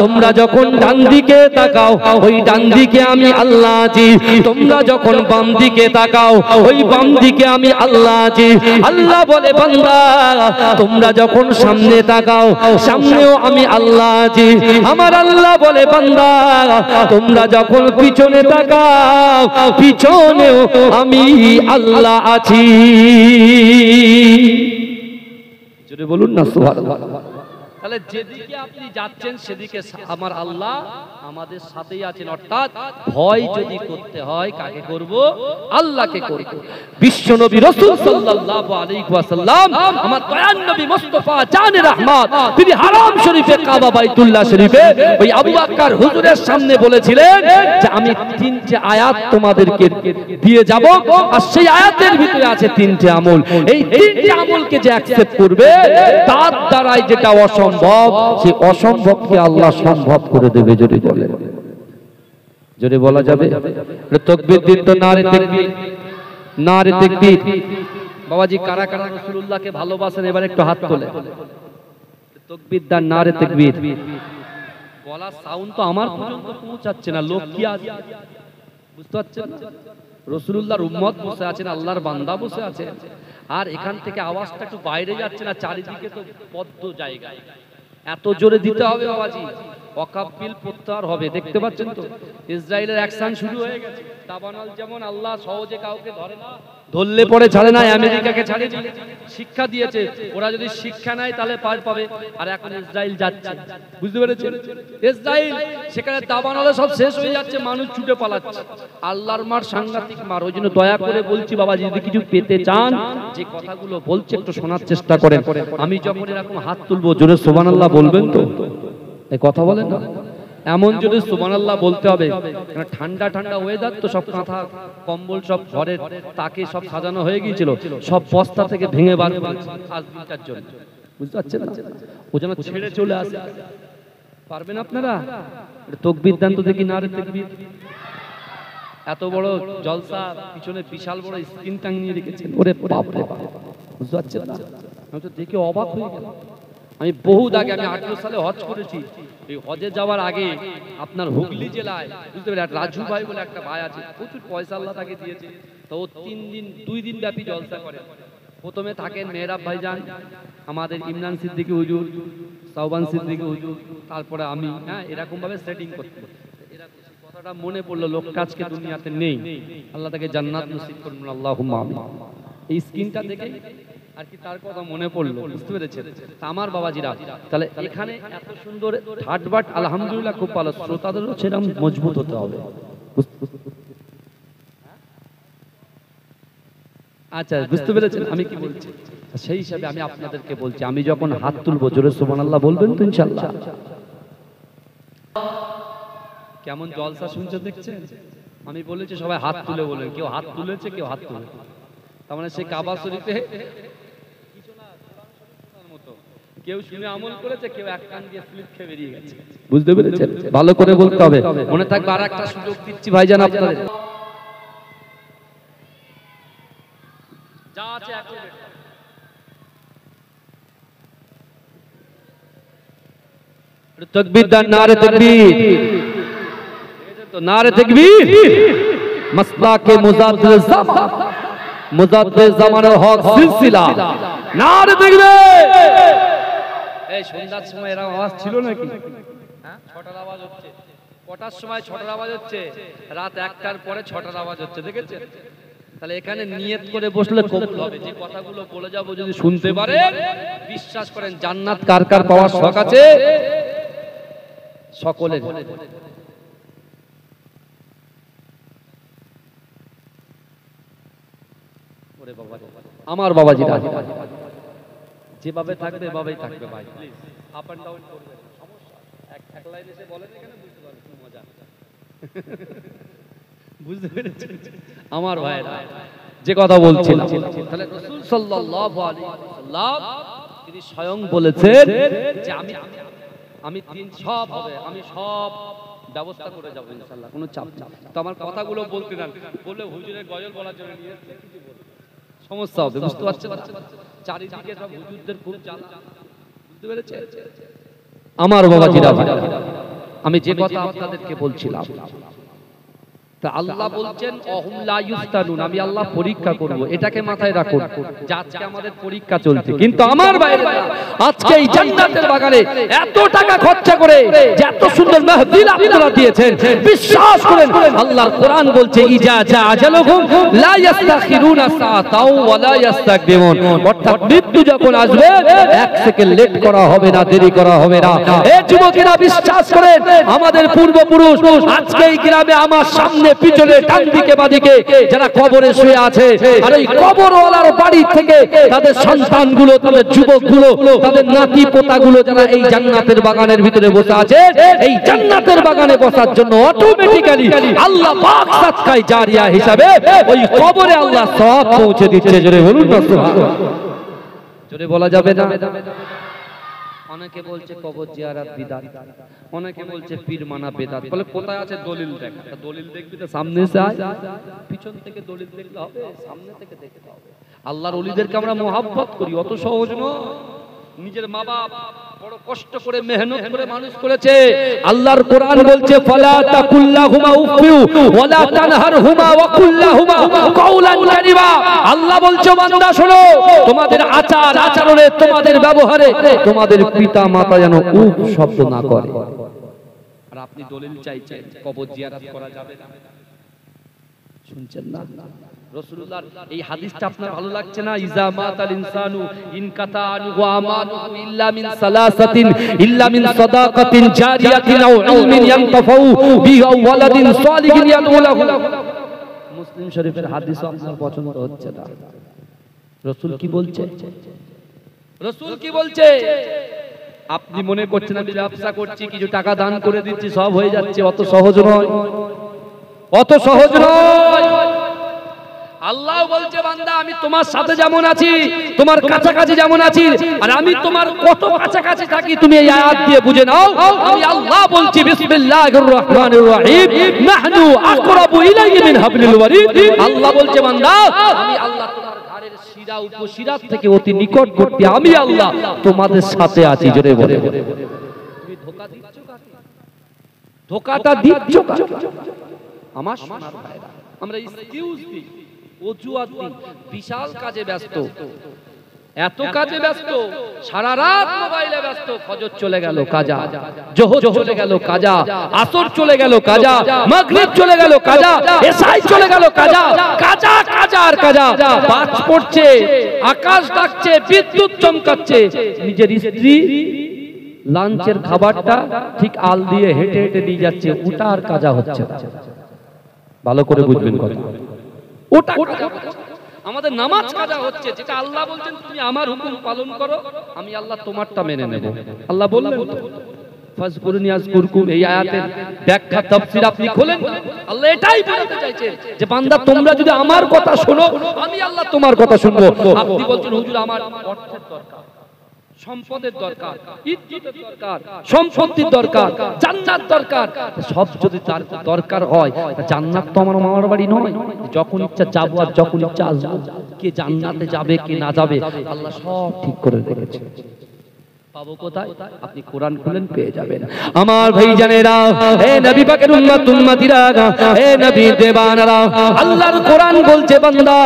[SPEAKER 1] তোমরা যখন ডান দিকে তাকাও, ওই ডান দিকে আমি আল্লাহ আছি। তোমরা যখন বাম দিকে তাকাও, ওই বাম দিকে আমি আল্লাহ আছি। আল্লাহ বলে, বান্দা তোমরা যখন সামনে তাকাও, সামনেও আমি আল্লাহ আছি। আমার আল্লাহ বলে, বান্দা তোমরা যখন পিছনে তাকাও, পিছনেও আমি আল্লাহ আছি। জোরে বলুন না সুবহানাল্লাহ। তাহলে যেদিকে আপনি যাচ্ছেন সেদিকে আমার আল্লাহ আমাদের সাথেই আছেন। অর্থাৎ ভয় যদি করতে হয়, কাকে করব? আল্লাহকে করব। বিশ্ব নবী রাসূল সাল্লাল্লাহু আলাইহি ওয়াসাল্লাম, আমার দয়ার নবী মুস্তাফা জানে রহমত, তিনি হারাম শরীফে কাবা বাইতুল্লাহ শরীফে ওই আবু বকর হুজুরের সামনে বলেছিলেন যে আমি 3টে আয়াত তোমাদেরকে দিয়ে যাব, আর সেই আয়াতের ভিতরে আছে 3টে আমল। এই 3টে আমলকে যে অ্যাকসেপ্ট করবে, তার দ্বারাই যেটা অসম্ভব, সেই অসম্ভবকে আল্লাহ সম্ভব করে দেবে। যদি বলে জোরে বলা যাবে? তাকবীর দিন তো, নারে তাকবীর, নারে তাকবীর। বাবাজি কারা কারা রাসূলুল্লাহকে ভালোবাসেন এবার একটু হাত তোলে। তাকবীর দান, নারে তাকবীর। গলার সাউন্ড তো আমার পর্যন্ত পৌঁছাচ্ছে না, লোক কি আছে বুঝতে পারছেন? রাসূলুল্লাহর উম্মত বসে আছেন, আল্লাহর বান্দা বসে আছে, আর এখান থেকে আওয়াজটা একটু বাইরে যাচ্ছে না, চারিদিকে তো বদ্ধ জায়গায়, এত জোরে দিতে হবে বাবাজি, ওয়াকাফিল প্রত্যাহার হবে। দেখতে পাচ্ছেন তো ইসরায়েলের অ্যাকশন শুরু হয়ে গেছে। দাবানল যেমন আল্লাহ সহজে কাউকে ধরে না, ধরলে পরে ছাড়ে না, আমেরিকাকে ছাড়ে শিক্ষা দিয়েছে, ওরা যদি শিক্ষা নেয় তাহলে পার পাবে। আর এখন ইসরায়েল যাচ্ছে, বুঝতে পেরেছেন? ইসরায়েল সেখানে দাবানলে সব শেষ হয়ে যাচ্ছে, মানুষ ছুটে পালাচ্ছে। আল্লাহর মার সাংঘাতিক মার। ওই জন্য দয়া করে বলছি বাবা, যদি কিছু পেতে চান, যে কথাগুলো বলছে একটু শোনার চেষ্টা করেন। আমি যখন এরকম হাত তুলবো জোরে সুবহানাল্লাহ বলবেন তো? এই কথা বলেন না, এমন যদি সুবহানাল্লাহ বলতে হবে। ঠান্ডা ঠান্ডা ওয়েদার তো, সব কাঁথা কম্বল সব ঘরের তাকে সব সাজানো হয়ে গিয়েছিল, সব বস্তা থেকে ভেঙে বার করেছে আজ দিনটার জন্য, বুঝতে পারছেন? ও যেন ছেড়ে চলে আসে। পারবেন আপনারা? তাকবীর দেন তো দেখি, নারে তাকবীর। এত বড় জলসা, পিছনে বিশাল বড় স্ক্রিন টাঙিয়ে রেখেছেন, ওরে বাপ রে বাপ, বুঝতে পারছেন? আমি তো দেখে অবাক হয়ে গেলাম। আমি বহু আগে, আমি 18 সালে হজ করেছি। এই হজে যাওয়ার আগে আপনার হুগলি জেলায়, বুঝতে পারলেন, রাজু ভাই বলে একটা ভাই আছে, প্রচুর পয়সা আল্লাহ তাকে দিয়েছে। তো ও 2 দিন ব্যাপী জলসা করে। প্রথমে থাকেন মেহরাব ভাইজান, আমাদের ইমরান সিদ্দিকী হুজুর, সাওবান সিদ্দিকী হুজুর, তারপরে আমি, হ্যাঁ, এরকম ভাবে সেটিং করতে। কথাটা মনে পড়লো, লোকটা আজকে দুনিয়াতে নেই, আল্লাহ তাকে জান্নাত নসিব করুন, আল্লাহুম্মা আমিন। এই স্ক্রিনটা দেখে আর কি তার কথা মনে পড়লো, বুঝতে পেরেছেন? আমার বাবাজিরা, তাহলে এখানে এত সুন্দর ঠাটবাট, আলহামদুলিল্লাহ খুব ভালো। শ্রোতাদেরও সেরকম মজবুত হতে হবে। আচ্ছা, বুঝতে পেরেছেন আমি কি বলছি? সেই হিসাবে আমি আপনাদেরকে বলছি, আমি যখন হাত তুলবো জোরে সুবহানাল্লাহ বলবেন তো ইনশাআল্লাহ। কেমন জলসা শুনছে দেখছেন? আমি বলেছি সবাই হাত তুলে বলেন, কেউ হাত তুলেছে, কেউ হাত তুলে। তার মানে সেই কাবা শরীফে কেউ শুনে আমল করেছে, কেউ এক কান দিয়ে স্লিপ খেয়ে বেরিয়ে গেছে, বুঝতে পেরেছেন? ভালো করে বলতে হবে, মনে থাকবে। আর একটা সুযোগ দিচ্ছি ভাইজান আপনাদের, যা আছে তাকবীর দান, নারে তাকবীর, তো নারে তাকবীর। মাসলাকে মুজাদ্দিদ জামান, মুজাদ্দিদ জামানের হক সিলসিলা, নারে তাকবীর। এই সন্ধ্যার সময় এরকম আওয়াজ ছিল নাকি? হ্যাঁ, ছটার আওয়াজ হচ্ছে। কটার সময় ছটার আওয়াজ হচ্ছে? রাত 1টার পরে ছটার আওয়াজ হচ্ছে, দেখেছেন? তাহলে এখানে নিয়ত করে বসলে কবুল হবে। যে কথাগুলো বলে যাব যদি শুনতে পারেন, বিশ্বাস করেন জান্নাত কার কার পাওয়ার শখ আছে? সকলের। ওরে বাবা, আমার বাবাজিরা যেভাবে থাকবে এভাবেই থাকবে ভাই, প্লিজ আপ এন্ড ডাউন করবেন, সমস্যা এক লাইন এসে বলেন, এখানে বুঝতে পারবেন কি মজা, বুঝতে পেরেছেন আমার ভাইরা? যে কথা বলছিলাম, তাহলে রাসূল সাল্লাল্লাহু আলাইহি ওয়াসাল্লাম তিনি স্বয়ং বলেছেন যে আমি দিন সব হবে, আমি সব ব্যবস্থা করে যাব ইনশাআল্লাহ, কোনো চাপ নেই। তো আমার কথাগুলো বলতে দেন, বলে হুজুরের গজল বলার জন্য নিয়ে এসেছে, কিছু বলতে সমস্যা হবে, বুঝতে পারছেন? চারিদিকে সব হুজুরদের খুব জ্বালা, বুঝতে পেরেছেন আমার বাবাজিরা? আমি যে কথা আপনাদেরকে বলছিলাম, তা আল্লাহ বলছেন অহুম লা ইফতানুন, আমি আল্লাহ পরীক্ষা করব। এটাকে মাথায় রাখুন যে আজকে আমাদের পরীক্ষা চলছে, কিন্তু আমার ভাইরা আজকে এই জান্নাতের বাগানে এত টাকা খরচা করে যে এত সুন্দর মাহফিল আপনারা দিয়েছেন, বিশ্বাস করেন আল্লাহর কোরআন বলছে ইজা জা আজালুহুম লা ইস্তাখিরুনা সাআতাও ওয়া লা ইস্তাকদিমুন, অর্থাৎ মৃত্যু যখন আসবে 1 সেকেন্ড লেট করা হবে না, দেরি করা হবে না। এই যুবকেরা বিশ্বাস করেন, আমাদের পূর্বপুরুষ আজকে এই গ্রামে আমার সামনে পিছনে ডান দিকে বাদিকে যারা কবরে শুয়ে আছে, আর এই কবরওয়ালার বাড়ি থেকে তাদের সন্তানগুলো, তাদের যুবকগুলো, তাদের নাতি পোতাগুলো যারা এই জান্নাতের বাগানের ভিতরে বসে আছে, এই জান্নাতের বাগানে বসার জন্য অটোমেটিক্যালি আল্লাহ পাক সাদকায়ে জারিয়া হিসাবে ওই কবরে আল্লাহ সওয়াব পৌঁছে দিচ্ছে। জোরে বলুন না সুবহানাল্লাহ। জোরে বলা যাবে না? অনেকে বলছে কবর জিয়ারত বিদআত, অনেকে বলছে পীর মানা বিদআত। বলে কোথায় আছে দলিল দেখ। দলিল দেখবি তো সামনে এসে আয়, পিছন থেকে দলিল দেখলে হবে? সামনে থেকে দেখতে হবে। আল্লাহর ওলিদেরকে আমরা মোহাব্বত করি, অত সহজ নয়। নিজের মা বাপ বড় কষ্ট করে মেহনত করে মানুষ করেছে। আল্লাহর কোরআন বলছে ফালা তাকুল্লাহুমা উফিউ ওয়ালা তানহারহুমা ওয়া কুল্লাহুমা কাওলান কারীমা। আল্লাহ বলছে বান্দা শোনো, তোমাদের আচার আচরণে, তোমাদের ব্যবহারে তোমাদের পিতা মাতা যেন উফ শব্দ না করে। আর আপনি দলিল চাইছেন কবর জিয়ারত করা যাবে না, শুনছেন না? রাসূলুল্লাহর এই হাদিসটা আপনার ভালো লাগছে না? ইজা মাতাল ইনসানু ইনকাতা আনহু আমানুহু ইল্লা মিন সালাসাতিন ইল্লা মিন সাদাকাতিন জারিয়াতিন আও ইলমিন ইয়ানতাফাউ বিহি আও ওয়ালাদিন সালিহিন ইয়াদউ লাহু। মুসলিম শরীফের হাদিস আপনার পছন্দ হচ্ছে না। রাসূল কি বলছে? রাসূল কি বলছে? আপনি মনে করছেন আমি ব্যবসা করছি, কিছু টাকা দান করে দিচ্ছি, সব হয়ে যাচ্ছে। অত সহজ নয়, অত সহজ নয়। আল্লাহ বলছে বান্দা আমি তোমার সাথে যেমন আছি, তোমার কাছাকাছি যেমন আছি, আর আমি তোমার কত কাছাকাছি থাকি তুমি এই আয়াত দিয়ে বুঝে নাও। আমি আল্লাহ বলছি বিসমিল্লাহির রহমানির রহিম নাহনু আকরাবু ইলাইহি মিন হাবলিল ওয়ারিদ। আল্লাহ বলছে বান্দা আমি আল্লাহ তোমার ঘাড়ের শিরা উপশিরা থেকে অতি নিকটবর্তী, আমি আল্লাহ তোমাদের সাথে আছি। জোরে বলে তুমি ধোঁকা দিচ্ছ কাকে? ধোঁকাটা দিচ্ছ কাকে? আমার সোনার ভাইরা, আমরা এক্সকিউজ দিই, অজুহাত দিই, বিশাল কাজে ব্যস্ত, এত কাজে ব্যস্ত, সারা রাত মোবাইলে ব্যস্ত। ফজর চলে গেল কাজা, যোহর চলে গেল কাজা, আসর চলে গেল কাজা, মাগরিব চলে গেল কাজা, এশাই চলে গেল কাজা, কাজা কাজা আর কাজা। বাজ পড়ছে, আকাশ ডাকছে, বিদ্যুৎ চমকাচ্ছে, নিজের স্ত্রী লাঞ্চের খাবারটা ঠিক আল দিয়ে হেঁটে হেঁটে দিয়ে যাচ্ছে, ওটা আর কাজা হচ্ছে। ভালো করে বুঝবেন কথা, ওটা আমাদের নামাজ কাজা হচ্ছে, যেটা আল্লাহ বলছেন তুমি আমার হুকুম পালন করো, আমি আল্লাহ তোমারটা মেনে নেব। আল্লাহ বললেন ফাজকুরনি আযকুরকুম, এই আয়াতের ব্যাখ্যা তাফসীর আপনি খোলেন, আল্লাহ এটাই বলতে চাইছেন যে বান্দা তোমরা যদি আমার কথা শোনো, আমি আল্লাহ তোমার কথা শুনবো। আপনি বলছেন হুজুর আমার অর্থের দরকার, সম্পদের দরকার, ইজ্জতের দরকার, সম্পত্তির দরকার, জান্নাত দরকার। সব যদি তার দরকার হয়, জান্নাত তো আমার মামার বাড়ি নয়, যখন ইচ্ছা যাবো আর যখন ইচ্ছা আসবো। কে জান্নাতে যাবে কে না যাবে আল্লাহ সব ঠিক করে রেখেছে। পাবো কোথায়? আপনি কোরআন খুলেন পেয়ে যাবেন। আমার ভাই জানেরা, হে নবী পাকের উম্মত উম্মতিরা, হে নবী দেবানরা, আল্লাহর কোরআন বলছে বান্দা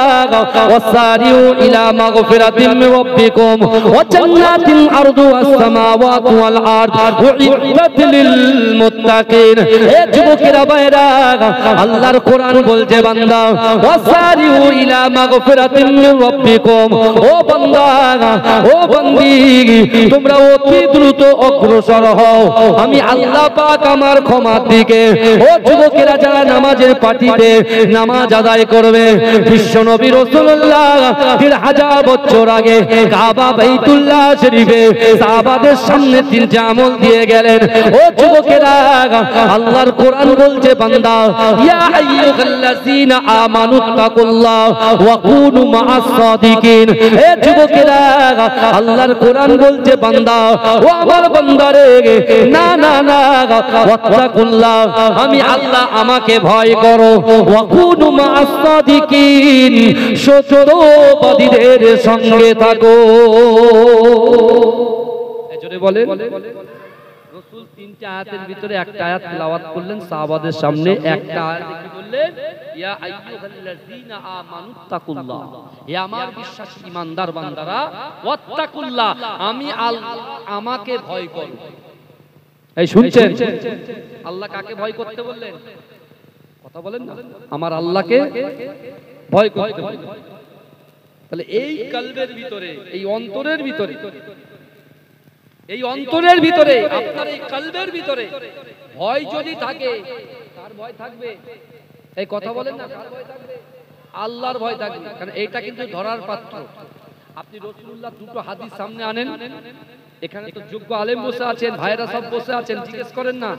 [SPEAKER 1] ওয়াসারিউ ইলা মাগফিরাতিম মির রাব্বিকুম ওয়া জান্নাতিন আরদুহাস সামাওয়াতু ওয়াল আরদ উইদ্দাত লিল মুত্তাকিন। হে যুবকেরা ভাইরা, আল্লাহর কোরআন বলছে বান্দা ওয়াসারিউ ইলা মাগফিরাতিম মির রাব্বিকুম, ও বান্দা ও বান্দি তোমরা অতি দ্রুত অগ্রসর হও, আমি আল্লাহ পাক আমার ক্ষমার দিকে। ও যুবকেরা যারা নামাজের পার্টিতে নামাজ আদায় করবে, বিশ্ব নবী রাসূলুল্লাহ 3000 বছর আগে কাবা বাইতুল্লাহ শরীফে সাহাবাদের সামনে তিনটা আমল দিয়ে গেলেন। ও যুবকেরা, আল্লাহর কোরআন বলছে বান্দা ইয়া আইয়ুহাল্লাযীনা আমানুত্তাকুল্লাহ ওয়া কুনু মাআস সাদিকিন। হে যুবকেরা, আল্লাহর কোরআন বলছে বান্দা ও আমার বান্দারে, না না না ওয়াত্তাকুল্লাহ, আমি আল্লাহ আমাকে ভয় করো, ওয়া কুনু মাআস সাদিকিন, সত্যবাদীদের সঙ্গে থাকো। এজন্য বলেন রাসূল তিনটা আয়াতের ভিতরে একটা আয়াত তেলাওয়াত করলেন সাহাবাদের সামনে, একটা আয়াতে কি বললেন? ইয়া আইয়ুহাল্লাযীনা আমানুত্তাকুল্লাহ, হে আমার বিশ্বাসী ঈমানদার বান্দারা, ওয়াত্তাকুল্লাহ, আমি আমাকে ভয় করো। এই শুনছেন? আল্লাহ কাকে ভয় করতে বললেন? কথা বলেন না, আমার আল্লাহকে ভয় করতে বললেন। তাহলে এই কলবের ভিতরে, এই অন্তরের ভিতরে, এই অন্তরের ভিতরে, আপনার এই কলবের ভিতরে ভয় যদি থাকে, কার ভয় থাকবে? এই কথা বলেন না, কার ভয় থাকবে? আল্লাহর ভয় থাকবে। কারণ এইটা কিন্তু ধরার পাত্র। আপনি রাসূলুল্লাহ দুটো হাদিস সামনে আনেন, এখানে তো যোগ্য আলেম বসে আছেন, ভাইরা সব বসে আছেন, জিজ্ঞেস করেন না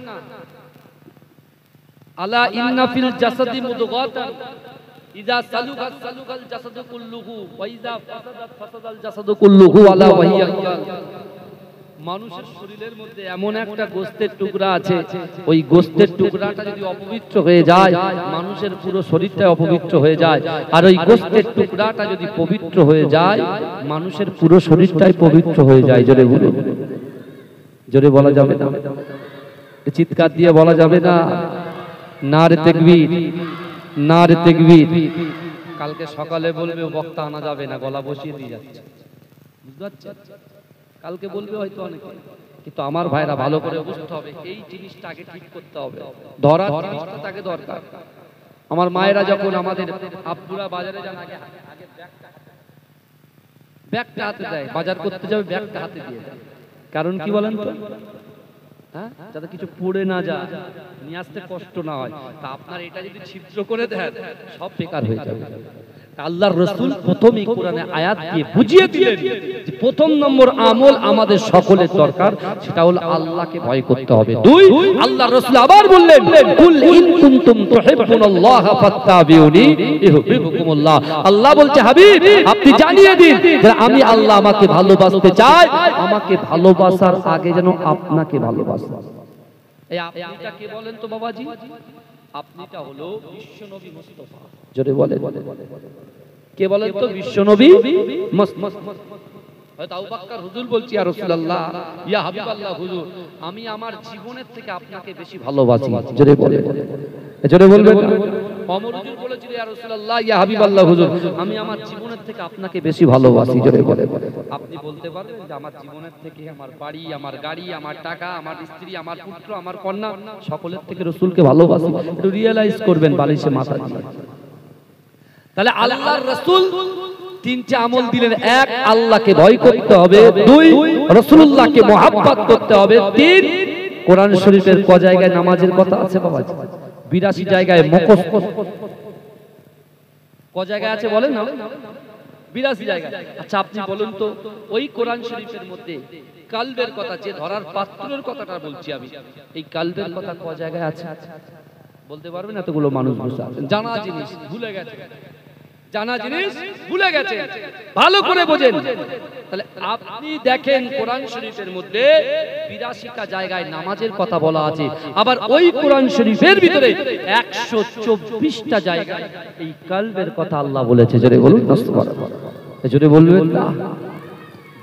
[SPEAKER 1] আলা ইন্না ফিল জাসাদি মুদগাতান ইযা সালুকাত সালুকাল জাসাদু কুল্লুহু ওয়া ইযা ফাসাদাত ফাসাদাল জাসাদু কুল্লুহু আলা ওয়া হিয়া মানুষের শরীরের মধ্যে এমন একটা গোশতের টুকরা আছে, ওই গোশতের টুকরাটা যদি অপবিত্র হয়ে যায় মানুষের পুরো শরীরটাই অপবিত্র হয়ে যায়, আর ওই গোশতের টুকরাটা যদি পবিত্র হয়ে যায় মানুষের পুরো শরীরটাই পবিত্র হয়ে যায়। জোরে বলুন, জোরে বলা যাবে না, চিৎকার দিয়ে বলা যাবে না, নারে তাকবীর, নারে তাকবীর। কালকে সকালে বলবে বক্তা আনা যাবে না, গলা বসিয়ে দিয়ে যাচ্ছে, বুঝতে পারছেন? কালকে বলবে হয়তো অনেকে, কিন্তু আমার ভাইরা ভালো করে বুঝতে হবে, এই জিনিসটা আগে ঠিক করতে হবে, ধরার জিনিসটা তাকে দরকার। আমার মায়েরা যখন আমাদের আব্বুরা বাজারে যান আগে ব্যাগটা হাতে দেয়, বাজার করতে যাবে ব্যাগটা হাতে দিয়ে দেয়, কারণ কি বলেন তো? হ্যাঁ, যাতে কিছু পড়ে না যায়, নিয়ে আসতে কষ্ট না হয়। তা আপনার এটা যদি ছিদ্র করে দেন সব বেকার হয়ে যাবে। আল্লাহর রাসূল প্রথমেই কোরআনে আয়াত দিয়ে বুঝিয়ে দিলেন যে প্রথম নম্বর আমল আমাদের সকলের দরকার, সেটা হলো আল্লাহকে ভয় করতে হবে। দুই, আল্লাহর রাসূল আবার বললেন, কুল ইন কুনতুম তুহিব্বুনাল্লাহ ফাত্তাবিউনি ইউহিব্বুকুমুল্লাহ। আল্লাহ বলছে হাবিব আপনি জানিয়ে দিন যে আমি আল্লাহ আমাকে ভালোবাসতে চাই, আমাকে ভালোবাসার আগে যেন আপনাকে ভালোবাসি। এই আপনিটা কে বলেন তো বাবাজি? আপনিটা হলো বিশ্বনবী মুস্তাফা। জোরে বলে, কে বলেন তো? বিশ্বনবী মুস্তাফা। হয়তো আবু বকর হুজুর বলছি ইয়া রাসূলুল্লাহ, ইয়া হাবিবাল্লাহ হুজুর, আমি আমার জীবনের থেকে আপনাকে বেশি ভালোবাসি। জোরে বলে, জোরে বলবেন। ওমর হুজুর বলেছিল ইয়া রাসূলুল্লাহ, ইয়া হাবিবাল্লাহ হুজুর, আমি আমার জীবনের থেকে আপনাকে বেশি ভালোবাসি। জোরে বলে। আপনি বলতে পারবেন যে আমার জীবনের থেকে আমার বাড়ি, আমার গাড়ি, আমার টাকা, আমার স্ত্রী, আমার পুত্র, আমার কন্যা, সকলের থেকে রাসূলকে ভালোবাসি? একটু রিয়ালাইজ করবেন বালিশে মাথা দিয়ে। তাহলে আল্লাহর রাসূল তিনটা আমল দিলেন। এক, আল্লাহকে ভয় করতে হবে। দুই, রাসূলুল্লাহকে মহব্বত করতে হবে। তিন, কোরআন শরীফের ক জায়গায় নামাজের কথা আছে বাবা? 82 জায়গায় মুখস্থ। ক জায়গায় আছে বলেন না? 82 জায়গায়। আচ্ছা আপনি বলুন তো, ওই কোরআন শরীফের মধ্যে কালবের কথা, যে ধরার পাত্রের কথাটা বলছি আমি, এই কালবের কথা ক জায়গায় আছে বলতে পারবেন? এতগুলো মানুষ বসে আছেন, জানা জিনিস ভুলে গেছে, জানা জিনিস ভুলে গেছে, ভালো করে বোঝেন। তাহলে আপনি দেখেন কোরআন শরীফের মধ্যে 82টা জায়গায় নামাজের কথা বলা আছে, আবার ওই কোরআন শরীফের ভিতরে 124টা জায়গায় এই কালবের কথা আল্লাহ বলেছে। জোরে বলুন, জোরে বলবেন না?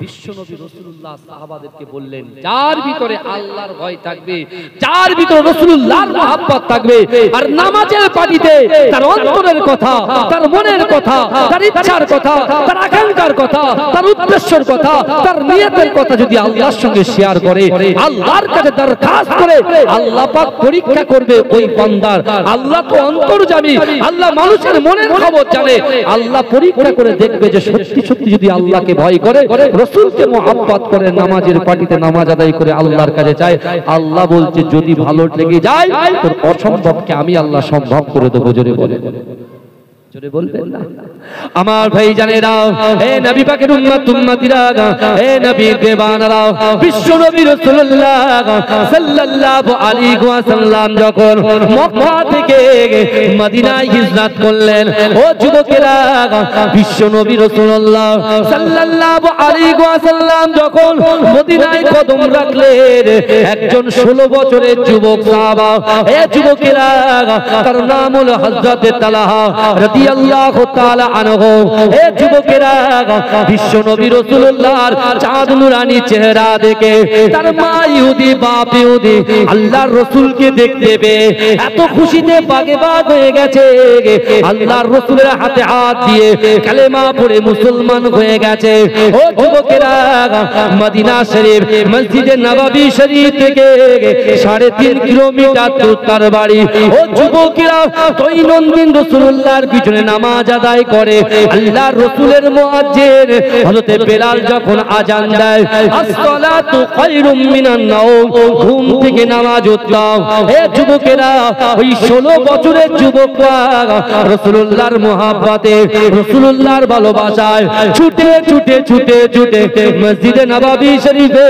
[SPEAKER 1] বিশ্বনবী রাসূলুল্লাহ সাহাবাদেরকে বললেন, যার ভিতরে আল্লাহর ভয় থাকবে, যার ভিতরে রাসূলুল্লাহর মহব্বত থাকবে, আর নামাজের পাটিতে তার অন্তরের কথা, তার মনের কথা, তার ইচ্ছার কথা, তার আকাঙ্ক্ষার কথা, তার উদ্দেশ্যের কথা, তার নিয়তের কথা যদি আল্লাহর সঙ্গে শেয়ার করে, আল্লাহর কাছে দরখাস্ত করে, আল্লাহ পাক পরীক্ষা করবে ওই বান্দার। আল্লাহ তো অন্তর্যামী, আল্লাহ মানুষের মনের খবর জানে। আল্লাহ পরীক্ষা করে দেখবে যে সত্যি সত্যি যদি আল্লাহকে ভয় করে, রাসূলকে মহব্বত করে, নামাজের পাটিতে নামাজ আদায় করে আল্লাহর কাছে চায়, আল্লাহ বলছে যদি ভালো লেগে যায় তোর অসম্ভবকে আমি আল্লাহ সম্ভব করে দেবো। জোরে বলে, জোরে বলবেন না? আমার ভাই জানেরা, হে নবী পাকের উম্মত উম্মতিরা, হে নবীর দেওয়ানারা, বিশ্ব নবী রাসূলুল্লাহ সাল্লাল্লাহু আলাইহি ওয়াসাল্লাম যখন মক্কা থেকে মদিনায় হিজরত করলেন, ও যুবকেরা, বিশ্ব নবী রাসূলুল্লাহ সাল্লাল্লাহু আলাইহি ওয়াসাল্লাম যখন মদিনায় কদম রাখলেন, একজন 16 বছরের যুবক সাহাবা, হে যুবকেরা, তার নাম হলো হযরত তালহা রাদিয়াল্লাহু তাআলা আনহু। হে যুবকেরা, বিশ্ব নবী রাসূলুল্লাহর চাঁদ নূরানী চেহারা দেখে তার মা ইহুদি, বাপ ইহুদি, আল্লাহর রাসূলকে দেখতে পেয়ে এত খুশিতে বাগেবাগ হয়ে গেছে, আল্লাহর রাসূলের হাতে হাত দিয়ে কালেমা পড়ে মুসলমান হয়ে গেছে। ও যুবকেরা, মদিনা শরীফ মসজিদে নববী শরীফ থেকে 3.5 কিলোমিটার দূর তার বাড়ি। ও যুবকেরা, দৈনন্দিন রাসূলুল্লাহর পিছনে নামাজ আদায় করে। আল্লাহর রাসূলের মুয়াজ্জিন হযরত বেলাল যখন আযান দেয়, আসসালাতু খায়রুম মিনান নাওম, ঘুম থেকে নামাজ উঠতাম। হে যুবকেরা, ওই 16 বছরের যুবকরা রাসূলুল্লাহর মুহাব্বতে, রাসূলুল্লাহর ভালোবাসায় ছুটে ছুটে ছুটে ছুটে মসজিদে নববী শরীফে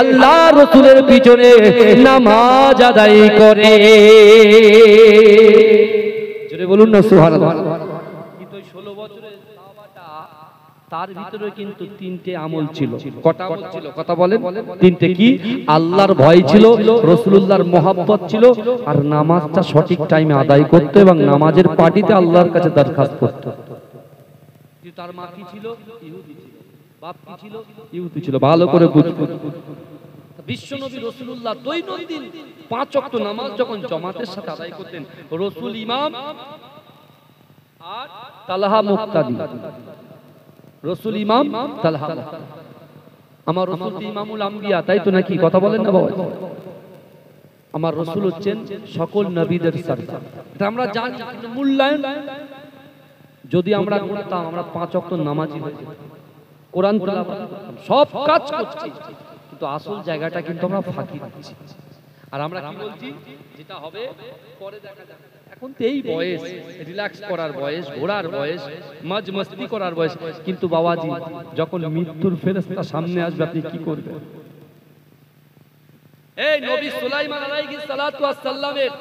[SPEAKER 1] আল্লাহর রাসূলের পিছনে নামাজ আদায় করে। জোরে বলুন না সুবহানাল্লাহ। কিন্তু 16 বছরের সাহাবাটা তার ভিতরে কিন্তু তিনটে আমল ছিল। কটা আমল ছিল কথা বলেন? তিনটে। কি? আল্লাহর ভয় ছিল, রাসূলুল্লাহর মহব্বত ছিল, আর নামাজটা সঠিক টাইমে আদায় করতে এবং নামাজের পার্টিতে আল্লাহর কাছে দরখাস্ত করতে। তার মা কি ছিল? ইহুদি ছিল। বাপ কি ছিল? ইহুদি ছিল। ভালো করে বুঝুন। বিশ্বনবী রাসূলুল্লাহ দৈনন্দিন 5 ওয়াক্ত নামাজ যখন জামাতের সাথে আদায় করতেন, রাসূল ইমাম আর তালহা মুক্তাদি। রাসূল ইমাম, তালহা মুক্তাদি। আমার রাসূল ইমামুল আম্বিয়া, তাই তো নাকি? কথা বলেন না বাবা? আমার রাসূল হচ্ছেন সকল নবীদের সরদার। এটা আমরা জানি, কিন্তু মূল্যায়ন যদি আমরা করতাম, আমরা 5 ওয়াক্ত নামাজি হয়ে যেতাম, কোরআন তেলাওয়াত করতাম, সব কাজ করছি, কিন্তু আসল জায়গাটা কিন্তু আমরা ফাঁকি দিচ্ছি। আর আমরা কি বলছি? যেটা হবে পরে দেখা যাবে। এখন তো এই বয়স, রিল্যাক্স করার বয়স, ঘোরার বয়স, মজ মস্তি করার বয়স, কিন্তু বাবাজি যখন মৃত্যুর ফেরেশতা সামনে আসবে, আপনি কি করবেন? এই নবী সুলাইমান আলাইহিস সালাতু ওয়াস সালামের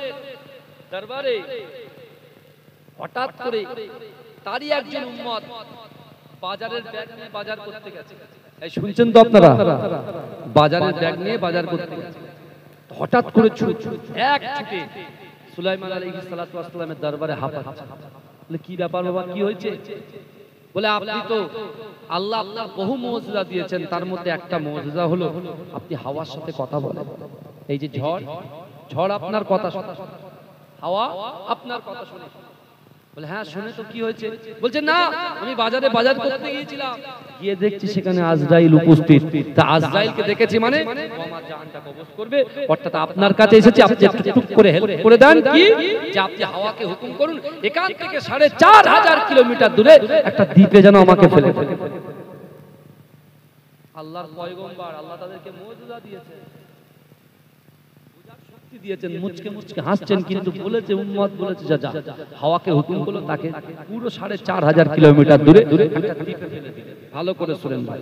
[SPEAKER 1] দরবারে হঠাৎ করে তারই একজন উম্মত বাজারের ব্যাগ নিয়ে বাজার করতে গেছে। এই শুনছেন তো আপনারা? বাজারের ব্যাগ নিয়ে বাজার করতে গেছে, হঠাৎ করে ছুটে সুলাইমান আলাইহিস সালাতু ওয়াস সালামের দরবারে হাঁপাচ্ছে। বলে কি ব্যাপার বাবা, কি হয়েছে? বলে আপনি তো আল্লাহ আপনার বহু মুজিজা দিয়েছেন, তার মধ্যে একটা মুজিজা হলো আপনি হাওয়ার সাথে কথা বলেন। এই যে ঝড়, ঝড় আপনার কথা শোনে, হাওয়া আপনার কথা শোনে। বলে হ্যাঁ শুনে তো, কি হয়েছে? বলছে না, আমি বাজারে বাজার করতে গিয়েছিলাম, গিয়ে দেখছি সেখানে আজরাইল উপস্থিত। তা আজরাইলকে দেখেছি মানে আমার জানটা কবজ করবে, অর্থাৎ আপনার কাছে এসেছি, আপনি একটু টুক করে হেল্প করে দেন। কি? যে আপনি হাওয়াকে হুকুম করুন এখান থেকে 4500 কিলোমিটার দূরে একটা দ্বীপে যেন আমাকে ফেলে দেয়। আল্লাহর পয়গম্বর, আল্লাহ তাদেরকে মুজিজা দিয়েছে, দিয়েছেন, মুচকে মুচকে হাসছেন, কিন্তু বলেছে উম্মত বলেছে যা হাওয়াকে হুকুম করলো তাকে পুরো 4500 কিলোমিটার দূরে একটা দ্বীপে ফেলে দিলেন। ভালো করে শুনেন ভাই,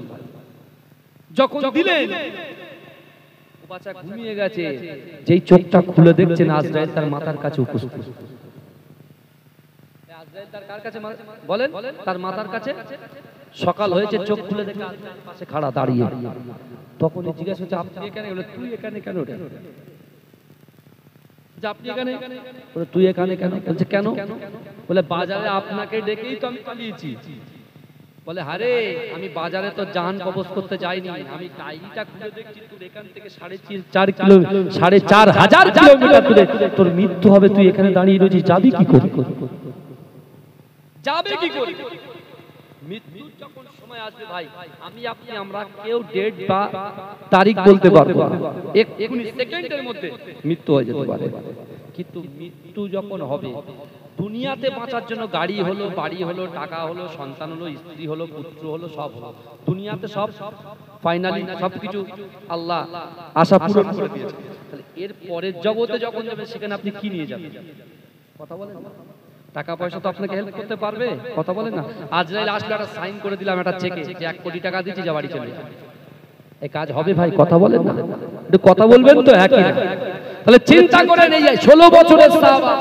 [SPEAKER 1] যখন দিলেন ও বাচ্চা ঘুমিয়ে গেছে, যেই চোখটা খুলে দেখছেন আজরাইল তার মাথার কাছে উপস্থিত। আজরাইল তার কার কাছে? বলেন, তার মাথার কাছে। সকাল হয়েছে, চোখ খুলে দেখে আজরাইল পাশে খাড়া দাঁড়িয়ে। তখন জিজ্ঞাসা হচ্ছে আপনি এখানে? বলে তুই এখানে কেন? আপনি এখানে? তুই এখানে কেন? বলছে কেন? বলে বাজারে আপনাকে ডেকেই তো আমি পালিয়েছি। বলে আরে আমি বাজারে তো জান কবজ করতে যাইনি, আমি ডায়েরিটা খুলে দেখছি তুই এখান থেকে 4500 কিলোমিটার দূরে তোর মৃত্যু হবে, তুই এখানে দাঁড়িয়ে রয়েছিস, যাবি কি করে? যাবে কি করে? মৃত্যুর যখন সময় আসবে ভাই, আমি আপনি আমরা কেউ ডেট বা তারিখ বলতে পারবো না, 1 সেকেন্ডের মধ্যে মৃত্যু হয়ে যেতে পারে। কিন্তু মৃত্যু যখন হবে, দুনিয়াতে বাঁচার জন্য গাড়ি হলো, বাড়ি হলো, টাকা হলো, সন্তান হলো, স্ত্রী হলো, পুত্র হলো, সব হলো, দুনিয়াতে সব ফাইনালি সবকিছু আল্লাহ আশা পূরণ করে দিয়েছে। তাহলে এর পরের জগতে যখন যাবে, সেখানে আপনি কি নিয়ে যাবেন? কথা বলেন। টাকা পয়সা তো আপনাকে হেল্প করতে পারবে? কথা বলেন না। আজরাইল আসলে একটা সাইন করে দিলাম একটা চেকে যে 1 কোটি টাকা দিচ্ছি, যা বাড়ি চলে যাবে, এই কাজ হবে ভাই? কথা বলেন না, একটু কথা বলবেন তো। একই তাহলে চিন্তা করেন, এই 16 বছরের সাহাবা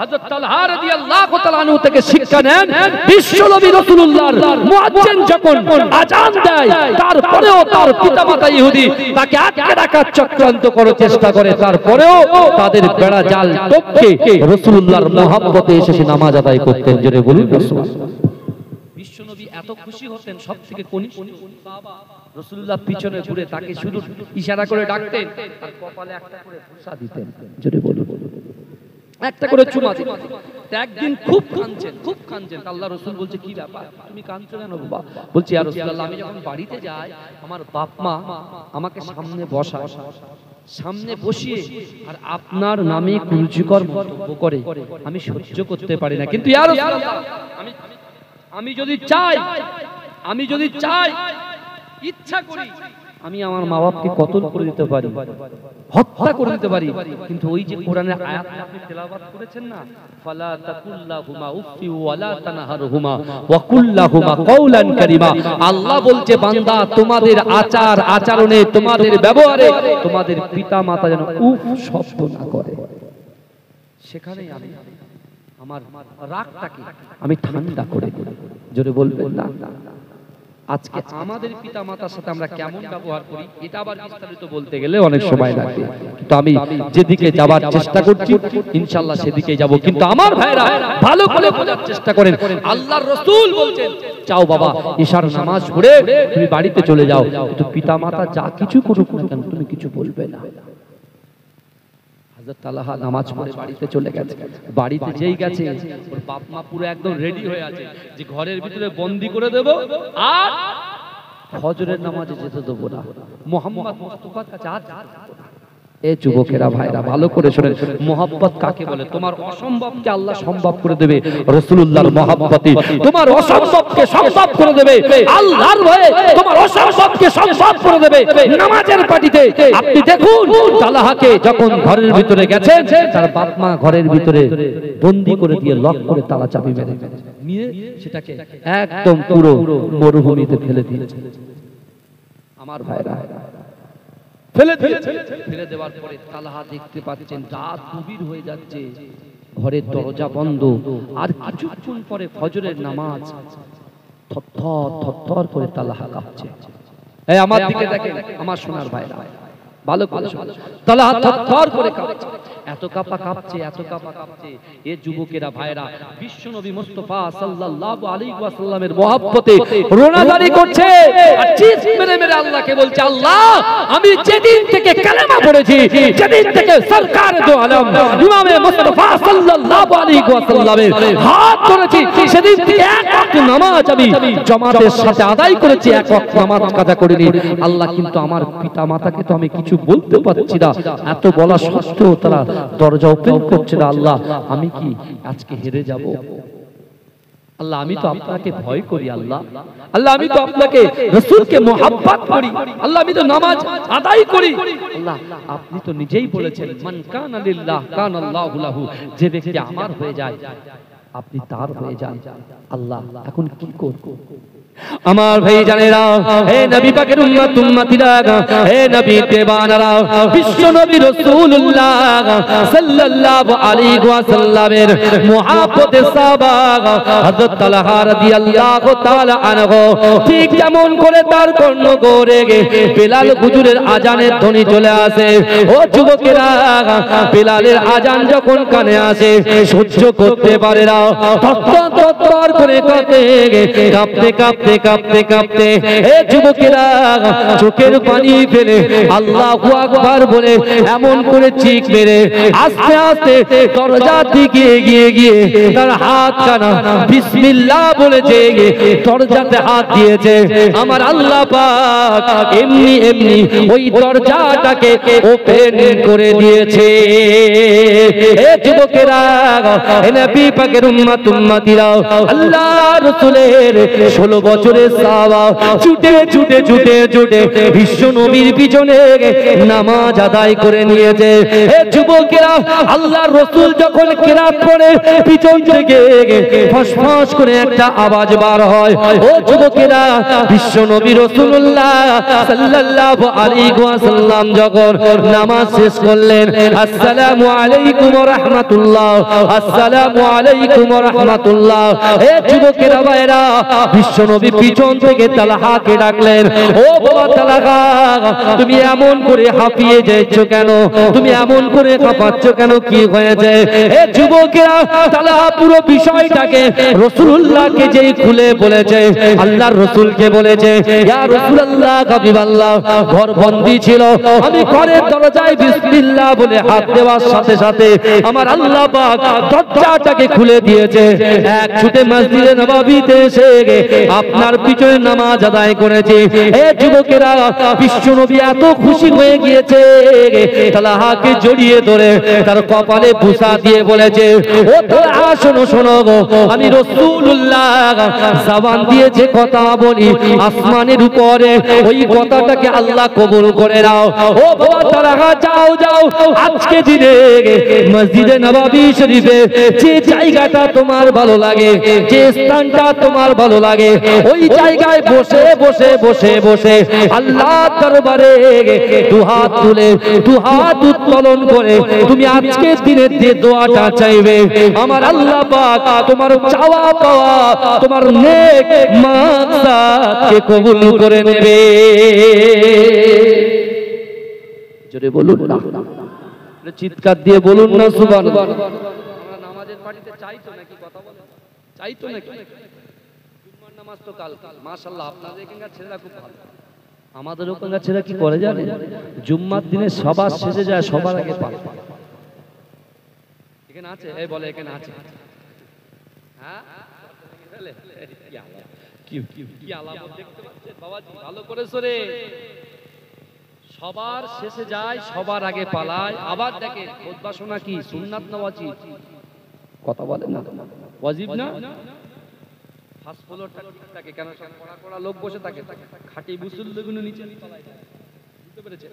[SPEAKER 1] হযরত তালহা রাদিয়াল্লাহু তাআলা আনহু থেকে শিক্ষা নেন। বিশ্বনবী রাসূলুল্লাহর মুয়াজ্জিন যখন আযান দেয়, তারপরেও তার পিতামাতা ইহুদি তাকে আটকে রাখার চক্রান্ত করার চেষ্টা করে, তারপরেও তাদের বেড়া জাল টপকে রাসূলুল্লাহর মহব্বতে এসে নামাজ আদায় করতেন। জোরে বলুন রাসূলুল্লাহ। বিশ্বনবী এত খুশি হতেন, সবথেকে কনিষ্ঠ সাহাবা রাসূলুল্লাহ পিছনে ঘুরে তাকে শুধু ইশারা করে ডাকতেন, আর কপালে একটা করে ফুসা দিতেন। জোরে বলুন, একটা করে চুমা দিতেন। একদিন খুব কাঁদছেন, আল্লাহ রাসূল বলছে কি ব্যাপার, তুমি কাঁদছো কেন বাবা? বলছি ইয়া রাসূলুল্লাহ, আমি যখন বাড়িতে যাই, আমার বাপ মা আমাকে সামনে বসায়, সামনে বসিয়ে আর আপনার নামে কুরুচিকর মন্তব্য করে, আমি সহ্য করতে পারি না। কিন্তু ইয়া রাসূলুল্লাহ, আমি যদি চাই ইচ্ছা করি, আমি আমার মা বাপকে কতল করে দিতে পারি, হত্যা করে দিতে পারি, কিন্তু ওই যে কোরআনের আয়াত আপনি তেলাওয়াত করেছেন না, ফালা তাকুল্লাহুমা উফি ওয়ালা তানহারহুমা ওয়া কুল্লাহুমা কাওলান কারীমা, আল্লাহ বলছে বান্দা তোমাদের আচার আচরণে, তোমাদের ব্যবহারে তোমাদের পিতা মাতা যেন উফ শব্দ না করে। সেখানে আমি আমার রাগটাকে আমি ঠান্ডা করে, জোরে বলবেন না, আজকে আমাদের পিতা মাতার সাথে আমরা কেমন ব্যবহার করি এটা আবার বিস্তারিত বলতে গেলে অনেক সময় লাগবে, তো আমি যেদিকে যাবার চেষ্টা করছি ইনশাআল্লাহ সেদিকে যাব। কিন্তু আমার ভাইরা ভালো করে বোঝার চেষ্টা করেন, আল্লাহর রাসূল বলছেন চাও বাবা ইশার নামাজ পড়ে তুমি বাড়িতে চলে যাও, কিন্তু পিতা মাতা যা কিছু করুক না কেন তুমি কিছু বলবে না। হযরত তালহা নামাজ পড়ে বাড়িতে চলে গেছে, বাড়িতে যেই গেছে ওর বাপ মা পুরো একদম রেডি হয়ে আছে যে ঘরের ভিতরে বন্দি করে দেব আর ফজরের নামাজে যেতে দেবো না, মুহাম্মদ মুস্তাফার কাছে আর যেতে দেবো না। এই যুবকেরা ভাইরা ভালো করে শুনেন, মহব্বত কাকে বলে? তোমার অসম্ভবকে আল্লাহ সম্ভব করে দেবে, রাসূলুল্লাহর মহব্বতে তোমার অসম্ভবকে সম্ভব করে দেবে, আল্লাহর ভয়ে তোমার অসম্ভবকে সম্ভব করে দেবে। নামাজের পাটিতে আপনি দেখুন তালহাকে যখন ঘরের ভিতরে গেছেন তার বাপ মা ঘরের ভিতরে বন্দী করে দিয়ে লক করে তালা চাবি মেরে নিয়ে সেটাকে একদম পুরো মরুভূমিতে ফেলে দিয়েছে। আমার ভাইরা ফেলে দিয়েছে, ফেলে দেওয়ার পরে তালহা দেখতে পাচ্ছেন রাত গভীর হয়ে যাচ্ছে, ঘরের দরজা বন্ধ, আর কিছুক্ষণ পরে ফজরের নামাজ, থরথর থরথর করে তালহা কাঁপছে। এই আমার দিকে দেখেন আমার সোনার ভাইরা ভালো করে শুনুন, তালহা থরথর করে কাঁপছে, এত কাঁপছে এত কাঁপছে। এই যুবকেরা ভাইরা বিশ্বনবী মুস্তাফা সাল্লাল্লাহু আলাইহি ওয়াসাল্লামের মহব্বতে রোনাজারি করছে আর চিৎ মেরে মেরে আল্লাহকে বলছে, আল্লাহ আমি যেদিন থেকে কালেমা পড়েছি, যেদিন থেকে সরকার দো আলম ইমামে মুস্তাফা সাল্লাল্লাহু আলাইহি ওয়াসাল্লামের হাত ধরেছি, সেদিন থেকে এক ওয়াক্ত নামাজ আমি জামাতের সাথে আদায় করেছি, এক ওয়াক্ত নামাজ কাজা করিনি। আল্লাহ কিন্তু আমার পিতা মাতাকে তো আমি কিছু বলতে পারছি না, এত বলা সত্ত্বেও তারা দরজা ওপেন করছে না। আল্লাহ আমি কি আজকে হেরে যাব? আল্লাহ আমি তো আপনাকে ভয় করি, আল্লাহ আল্লাহ আমি তো আপনাকে রাসূলকে মুহাব্বত করি, আল্লাহ আমি তো নামাজ আদায় করি, আল্লাহ আপনি তো নিজেই বলেছেন মান কানা লিল্লাহ কানাল্লাহু লাহু, যে ব্যক্তি আমার হয়ে যায় আপনি তার হয়ে যান। আল্লাহ এখন কি করব? আমার ভাই জানেরা, হে নবী পাকের উম্মত উম্মতিরা, হে নবী দেবানারা, বিশ্ব নবী রাসূলুল্লাহ সাল্লাল্লাহু আলাইহি ওয়াসাল্লামের মুহাব্বতে সাহাবা হযরত তালহা রাদিয়াল্লাহু তাআলা আনহু ঠিক যেমন করে তার কর্ণগোরে বিলাল হুজুরের আজানের ধ্বনি চলে আসে। ও যুবকেরা, বিলালের আজান যখন কানে আসে সহ্য করতে পারে না, থরথর করে কাঁপতে কাঁপতে কাঁপতে কাঁপতে এ যুবকেরা চোখের পানি ফেলে আল্লাহু আকবার বলে এমন করে চিক মেরে আস্তে আস্তে দরজার দিকে এগিয়ে গিয়ে তার হাত কানা বিসমিল্লাহ বলেছে, দরজাতে হাত দিয়েছে। আমার আল্লাহ পাক এমনি এমনি ওই দরজাটাকে ওপেন করে দিয়েছে। এ যুবকেরা, এ নবী পাকের উম্মত উম্মতিরা, আল্লাহ রাসূলের 16 বছরের সাহাবা ছুটে ছুটে ছুটে ছুটে বিশ্ব নবীর পিছনে নামাজ আদায় করে নিয়েছে। হে যুবকেরা, আল্লাহর রাসূল যখন কিরাত পড়ে পিছন থেকে ফসফস করে একটা আওয়াজ বার হয়। ও যুবকেরা, বিশ্ব নবী রাসূলুল্লাহ সাল্লাল্লাহু আলাইহি ওয়াসাল্লাম যখন নামাজ শেষ করলেন, আসসালামু আলাইকুম ওয়া রাহমাতুল্লাহ, আসসালামু আলাইকুম ওয়া রাহমাতুল্লাহ। হে যুবকেরা ভাইরা, বিশ্ব নবী পিছন থেকে তালহাকে ডাকলেন, ও বাবা তালহা, তুমি এমন করে হাঁপিয়ে যাচ্ছ কেন? তুমি এমন করে কাঁপাচ্ছ কেন? কি হয়েছে? এ যুবকেরা, তালহা পুরো বিষয়টাকে রাসূলুল্লাহকে যেই খুলে বলেছে, আল্লাহর রাসূলকে বলেছে, ইয়া রাসূলুল্লাহ হাবিবাল্লাহ, ঘর বন্দী ছিল, আমি ঘরের দরজায় বিসমিল্লাহ বলে হাত দেওয়ার সাথে সাথে আমার আল্লাহ পাক দরজাটাকে খুলে দিয়েছে। এক ছুটে মসজিদে নববীতে এসে আপনার পিছনে নামাজ আদায় করেছে। এ যুবকেরা, বিশ্ব নবী এত খুশি হয়ে গিয়েছে, তালহাকে জড়িয়ে ধরে তার কপালে বুসা দিয়ে বলেছে, ও তালহা শোনো শোনো গো, আমি রাসূলুল্লাহ জবান দিয়ে যে কথা বলি আসমানের উপরে ওই কথাটাকে আল্লাহ কবুল করে নাও। ও বাবা তালহা, যাও যাও, আজকে দিনে মসজিদে নববী শরীফে যে জায়গাটা তোমার ভালো লাগে, যে স্থানটা তোমার ভালো লাগে, ওই জায়গায় বসে বসে বসে বসে আল্লাহ দরবারে দুহাত তুলে দুহাত উত্তোলন করে তুমি আজকের দিনের যে দোয়াটা চাইবে আমার আল্লাহ পাক তোমার চাওয়া পাওয়া তোমার নেক মাকসাদকে কবুল করে নেবে। জোরে বলুন না, চিৎকার দিয়ে বলুন না সুবহানাল্লাহ। আমরা নামাজের পার্টিতে চাইতো নাকি কথা বলে চাইতো নাকি? জুম্মার নামাজ তো কাল মাশাআল্লাহ আপনাদের এখানকার ছেলেরা খুব ভালো। আমাদের ওখানকার ছেলেরা কি করে জানেন? জুম্মার দিনে সবার শেষে যায়, সবার আগে পায়। এখানে আছে, এই বলে এখানে আছে। হ্যাঁ কি আলামত দেখতে পাচ্ছেন বাবাজি? ভালো করে সরে সবার শেষে যায়, সবার আগে পালায়। আবার দেখেন খুতবা শোনা কি সুন্নাত না ওয়াজিব? কথা বলেন না, ওয়াজিব না? ফার্স্ট ফ্লোরটা ঠিক থাকে কেন? সব পড়া পড়া লোক বসে থাকে, খাঁটি মুসল্লিগুলো নিচে তলায় যায়, বুঝতে পেরেছেন?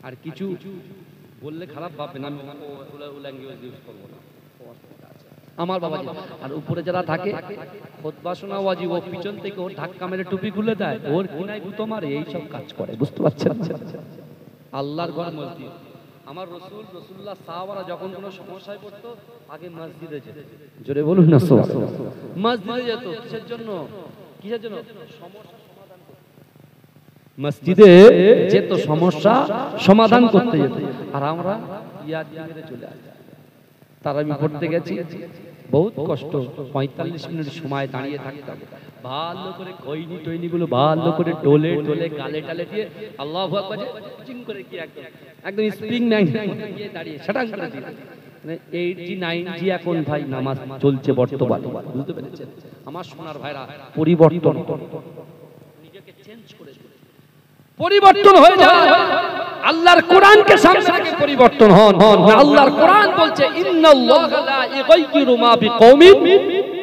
[SPEAKER 1] আর কিছু বললে খারাপ ভাববেন, আমি ল্যাঙ্গুয়েজ ইউজ করবো না আমার বাবাজি। আর উপরে যারা থাকে খুতবা শোনা ওয়াজিব, ও পিছন থেকে ওর ধাক্কা মেরে টুপি খুলে দেয়, ওর কিনায় গুতো মারে, এই সব কাজ করে, বুঝতে পারছেন? আল্লাহর ঘর মসজিদ। আমার রাসূলুল্লাহ সাহাবারা যখন কোনো সমস্যায় পড়তো আগে মসজিদে যেত। জোরে বলুন না সুবহানাল্লাহ। মসজিদে যেত কিসের জন্য? কিসের জন্য? সমস্যা সমাধান করতে। মসজিদে যেত সমস্যা সমাধান করতে যেত। আর আমরা ইয়াদ মেরে চলে আসি। তারাবি পড়তে গেছি, বহুত কষ্ট, 45 মিনিট সময় দাঁড়িয়ে থাকতাম। ভালো করে কইনি টইনি গুলো ভালো করে টোলে টোলে গালে টালে দিয়ে আল্লাহু আকবার চিং করে কি একদম স্প্রিং ম্যাগনেট দিয়ে দাঁড়িয়ে সেটা করে দিই। মানে 80 90 এখন ভাই নামাজ চলছে বর্তমানে, বুঝতে পেরেছেন? আমার সোনার ভাইরা পরিবর্তন নিজেকে চেঞ্জ করে পরিবর্তন হয়ে যায়। আল্লাহর কোরআনকে সামনে রেখে পরিবর্তন হন। আল্লাহর কোরআন বলছে ইন্নাল্লাহা লা ইগাইয়িরু মা বিকওমিন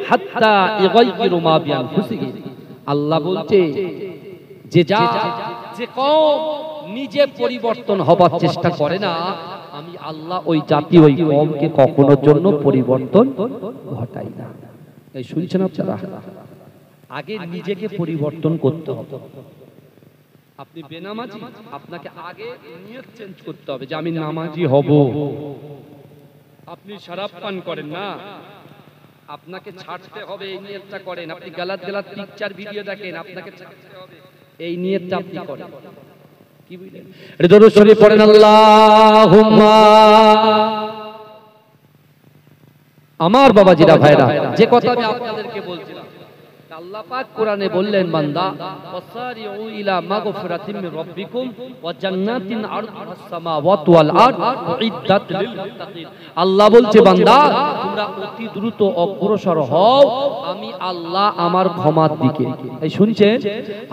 [SPEAKER 1] হাত্তা ইগাইয়িরু মা বিআনফুসিহিম। আল্লাহ বলছে যে কওম নিজে পরিবর্তন হবার চেষ্টা করে না, আমি আল্লাহ ওই জাতি ওই কওমকে কখনোর জন্য পরিবর্তন ঘটাই না। এই শুনছেন আপনারা? আগে নিজেকে পরিবর্তন করতে হবে। আপনি বেনামাজি, আপনাকে আগে নিয়ত চেঞ্জ করতে হবে যে আমি নামাজি হব। আপনি শরাব পান করেন না, আপনাকে ছাড়তে হবে, এই নিয়তটা করেন। আপনি গালাত গালাত পিকচার ভিডিও দেখেন, আপনাকে ছাড়তে হবে, এই নিয়তটা আপনি করেন। কি বুঝলেন? এটা দরুদ শরীফ পড়েন আল্লাহুম্মা। আমার বাবাজিরা ভাইরা, যে কথা আমি আপনাদেরকে বলছিলাম, আল্লাহ পাক কোরআনে বললেন বান্দা ওয়াসারিউ ইলা মাগফিরাতিম মির রাব্বিকুম ওয়া জান্নাতিন আরদুহাস সামাওয়াতু ওয়াল আরদ উইদ্দাত লিল মুত্তাকিন। আল্লাহ বলছে বান্দা তোমরা অতি দ্রুত অগ্রসর হও আমি আল্লাহ আমার ক্ষমার দিকে। এই শুনছেন?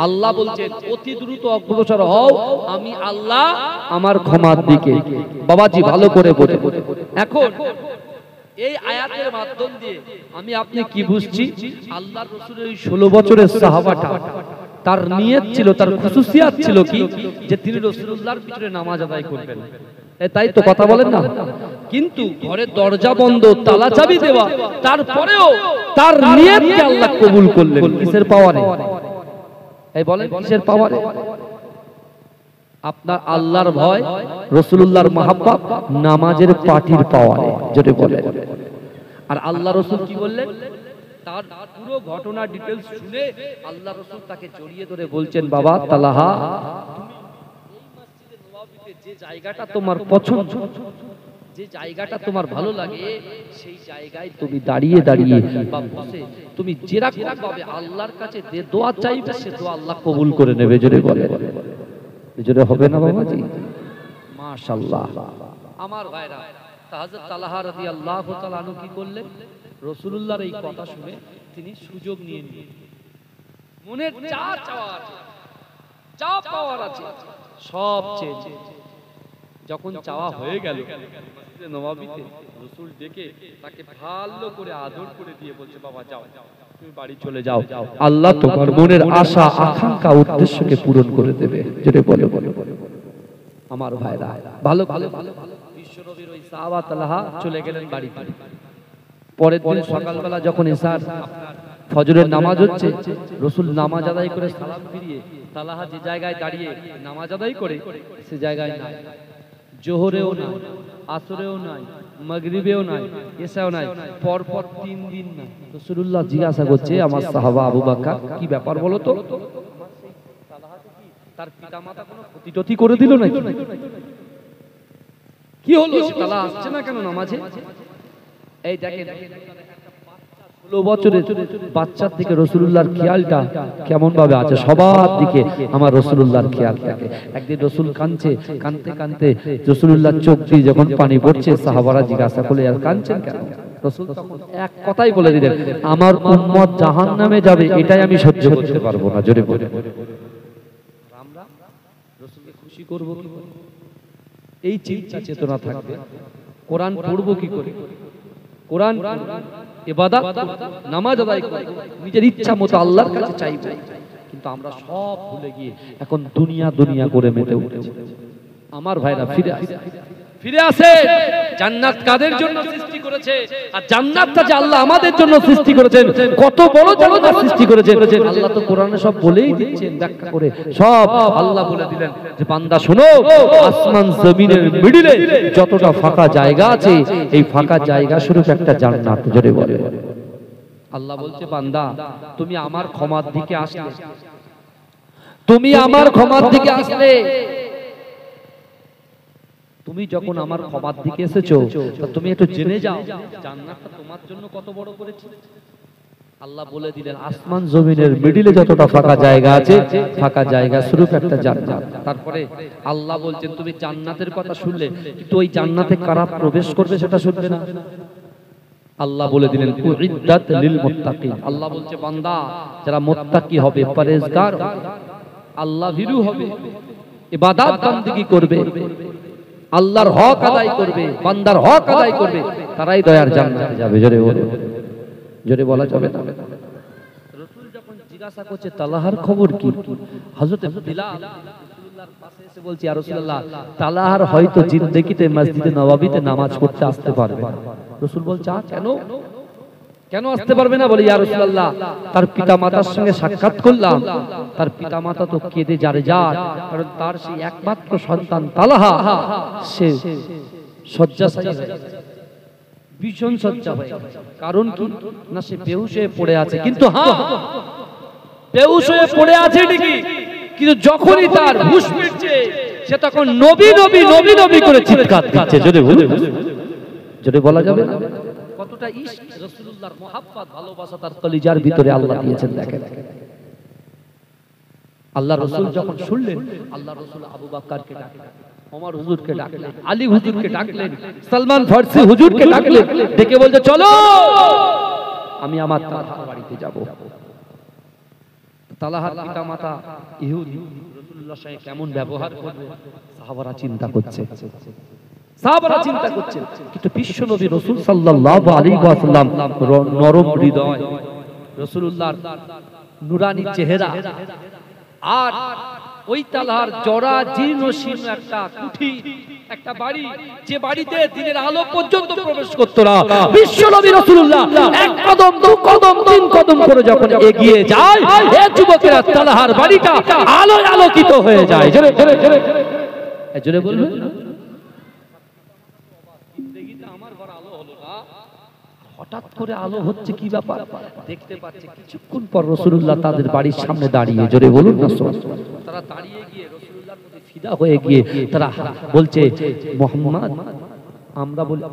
[SPEAKER 1] আল্লাহ বলছেন অতি দ্রুত অগ্রসর হও আমি আল্লাহ আমার ক্ষমার দিকে। বাবাজি ভালো করে বলে এখন এই আয়াতের মাধ্যম দিয়ে আমি আপনি কি বুঝছি? আল্লাহর রাসূলের ওই 16 বছরের সাহাবাটা তার নিয়ত ছিল, তার খুসুসিয়াত ছিল কি যে তিনি রাসূলুল্লাহর পিছনে নামাজ আদায় করবেন। তাই তো কথা বলেন না? কিন্তু ঘরের দরজা বন্ধ, তালা চাবি দেওয়া, তারপরেও তার নিয়তকে আল্লাহ কবুল করলেন। কিসের পাওয়ারে? এই বলেন কিসের পাওয়ারে? আপনার আল্লাহর ভয়, রাসূলুল্লাহর মহব্বত, নামাজের পাটির পাওয়ারে। জোরে বলেন। আর আল্লাহ রাসূল কি বললেন? তার পুরো ঘটনা ডিটেইলস শুনে আল্লাহ রাসূল তাকে জড়িয়ে ধরে বলছেন বাবা তালহা, তুমি এই মসজিদে নববীতে যে জায়গাটা তোমার পছন্দ, যে জায়গাটা তোমার ভালো লাগে, সেই জায়গায় তুমি দাঁড়িয়ে দাঁড়িয়ে বা বসে তুমি যেরকম ভাবে আল্লাহর কাছে যে দোয়া চাইবে সে দোয়া আল্লাহ কবুল করে নেবে। জোরে বলেন। জোরে হবে না বাবাজি? মাশাআল্লাহ। আমার ভাইরা, হযরত তালহা রাদিয়াল্লাহু তাআলা আনহু কি করলেন? রাসূলুল্লাহর এই কথা শুনে তিনি সুযোগ নিয়ে নিলেন। মনের যা চাওয়া আছে, যা পাওয়ার আছে সব চেয়েছে। যখন চাওয়া হয়ে গেল মসজিদে নববীতে, রাসূল ডেকে তাকে ভালো করে আদর করে দিয়ে বলছে বাবা যাও, তুমি বাড়ি চলে যাও, আল্লাহ তোমার মনের আশা আকাঙ্ক্ষা উদ্দেশ্যকে পূরণ করে দেবে। যেটা বলে আমার ভাইরা ভালো ভালো বিশ্বনবীর ওই সাহাবা তালহা চলে গেলেন বাড়িতে। পরের দিন সকালবেলা যখন ইশার ফজরের নামাজ হচ্ছে, রাসূল নামাজ আদায় করে সালাম ফিরিয়ে তালহা যে জায়গায় দাঁড়িয়ে নামাজ আদায় করে সে জায়গায় নাই, জোহরেও নাই, আসরেও নাই, মাগরিবেও নাই, এশাও নাই, পরপর 3 দিন না। রাসূলুল্লাহ জিজ্ঞাসা করছে আমার সাহাবা আবু বকর, কি ব্যাপার বলো তো? তার পিতামাতা কোনো ক্ষতি করে দিল নাকি? কি হলো, তালা আসছে না কেন নামাজে? এই দেখেন 16 বছরের বাচ্চার দিকে রাসূলুল্লাহর খেয়ালটা কেমন ভাবে আছে, সবার দিকে আমার রাসূলুল্লাহর খেয়াল থাকে। একদিন রাসূল কাঁদছে, কাঁদতে কাঁদতে রাসূলুল্লাহর চোখ দিয়ে যখন পানি পড়ছে, সাহাবারা জিজ্ঞাসা করলে আর কাঁদছেন কেন? রাসূল তখন এক কথাই বলে দিলেন, আমার উম্মত জাহান্নামে যাবে, এটাই আমি সহ্য করতে পারবো না। জোরে বলে আমরা রাসূলকে খুশি করব কি করে? এই চিন্তা চেতনা থাকবে। কোরআন পড়বো কি করে? কোরআন ইবাদত নামাজ আদায় করে নিজের ইচ্ছা মতো আল্লাহর কাছে চাইবো, কিন্তু আমরা সব ভুলে গিয়ে এখন দুনিয়া দুনিয়া করে মেতে উঠেছি। আমার ভাইরা ফিরে আসে, ফিরে আসে। জান্নাত কাদের জন্য সৃষ্টি করেছে? আর জান্নাতটা যে আল্লাহ আমাদের জন্য সৃষ্টি করেছেন, কত বড় জান্নাত সৃষ্টি করেছেন আল্লাহ তো কোরআনে সব বলেই দিচ্ছেন, ব্যাখ্যা করে সব আল্লাহ বলে দিলেন যে বান্দা শোনো, আসমান জমিনের মিডলে যতটা ফাঁকা জায়গা আছে, এই ফাঁকা জায়গা স্বরূপ একটা জান্নাত। জোরে বলে আল্লাহ বলছে, বান্দা তুমি আমার ক্ষমার দিকে আসলে, তুমি আমার ক্ষমার দিকে আসলে, তুমি যখন আমার ক্ষমার দিকে এসেছো, তুমি একটু জেনে যাও জান্নাতটা তোমার জন্য কত বড় করেছি। আল্লাহ বলে দিলেন আসমান জমিনের মিডলে যতটা ফাঁকা জায়গা আছে, ফাঁকা জায়গা স্বরূপ একটা জান্নাত। তারপরে আল্লাহ বলছেন তুমি জান্নাতের কথা শুনলে, কিন্তু ওই জান্নাতে কারা প্রবেশ করবে সেটা শুনবে না। আল্লাহ বলে দিলেন উইদ্দাত লিল মুত্তাকিন। আল্লাহ বলছে বান্দা যারা মুত্তাকি হবে, পরহেজগার হবে, আল্লাহ ভীরু হবে, ইবাদত বান্দেগি করবে, আল্লাহর হক আদায় করবে, বান্দার হক আদায় করবে, তারাই দয়ার জান্নাতে যাবে। জোরে বলে, জোরে বলা যাবে না। রাসূল যখন জিজ্ঞাসা করছে তালহার খবর কি, হযরত বিলাল রাসূলুল্লাহর পাশে এসে বলছে ইয়া রাসূলুল্লাহ, তালহার হয়তো জিন্দেগিতে মসজিদে নববীতে নামাজ পড়তে আসতে পারবে না। রাসূল বলছে কেন, কেন আসতে পারবে না? বলে ইয়া রাসূলুল্লাহ, তার পিতামাতার সঙ্গে সাক্ষাৎ করলাম, তার পিতামাতা তো কেঁদে যারে যায়, কারণ তার সেই একমাত্র সন্তান তালহা সে শয্যাশায়ী হয়ে গেছে, ভীষণ শয্যা হয়ে গেছে। কারণ কি না, সে বেহুশ হয়ে পড়ে আছে। কিন্তু হ্যাঁ, বেহুশ হয়ে পড়ে আছে ঠিকই, কিন্তু যখনই তার হুঁশ ফিরছে সে তখন নবী নবী নবী নবী করে চিৎকার দিচ্ছে। যদি যদি বলা যাবে না কতটা ইশক, রাসূলুল্লাহর মুহাব্বত, ভালোবাসা তার কলিজার ভিতরে আল্লাহ দিয়েছেন। দেখেন আল্লাহ রাসূল যখন শুনলেন, আল্লাহ রাসূল আবু বকরকে ডাকলেন, ওমর হুজুরকে ডাকলেন, আলী হুজুরকে ডাকলেন, সালমান ফারসি হুজুরকে ডাকলেন, ডেকে বলতে চলো আমি আমার তালহার বাড়িতে যাব। তালহার পিতামাতা ইহুদি, রাসূলুল্লাহর সঙ্গে কেমন ব্যবহার করবে সাহাবারা চিন্তা করছে, সাহাবারা চিন্তা করছে। কিন্তু বিশ্ব নবী রাসূল সাল্লাল্লাহু আলাইহি ওয়াসাল্লাম নরম হৃদয়, রাসূলুল্লাহর নুরানি চেহারা, আর ওই তালহার জরা জীর্ণ শীর্ণ একটা কুঠি, একটা বাড়ি, যে বাড়িতে দিনের আলো পর্যন্ত প্রবেশ করতো না। বিশ্ব নবী রাসূলুল্লাহ এক কদম, দু কদম, তিন কদম করে যখন এগিয়ে যায়, এই যুবকেরা তালহার বাড়িটা আলোয় আলোকিত হয়ে যায়। জোরে জোরে জোরে জোরে বলবেন, হঠাৎ করে আলো হচ্ছে, কি ব্যাপার? দেখতে পাচ্ছে কিছুক্ষণ পর রাসূলুল্লাহ তাদের বাড়ির সামনে দাঁড়িয়ে। জোরে বলুন না। তারা দাঁড়িয়ে গিয়ে রাসূলুল্লাহর প্রতি ফিদা হয়ে গিয়ে তারা বলছে মুহাম্মদ,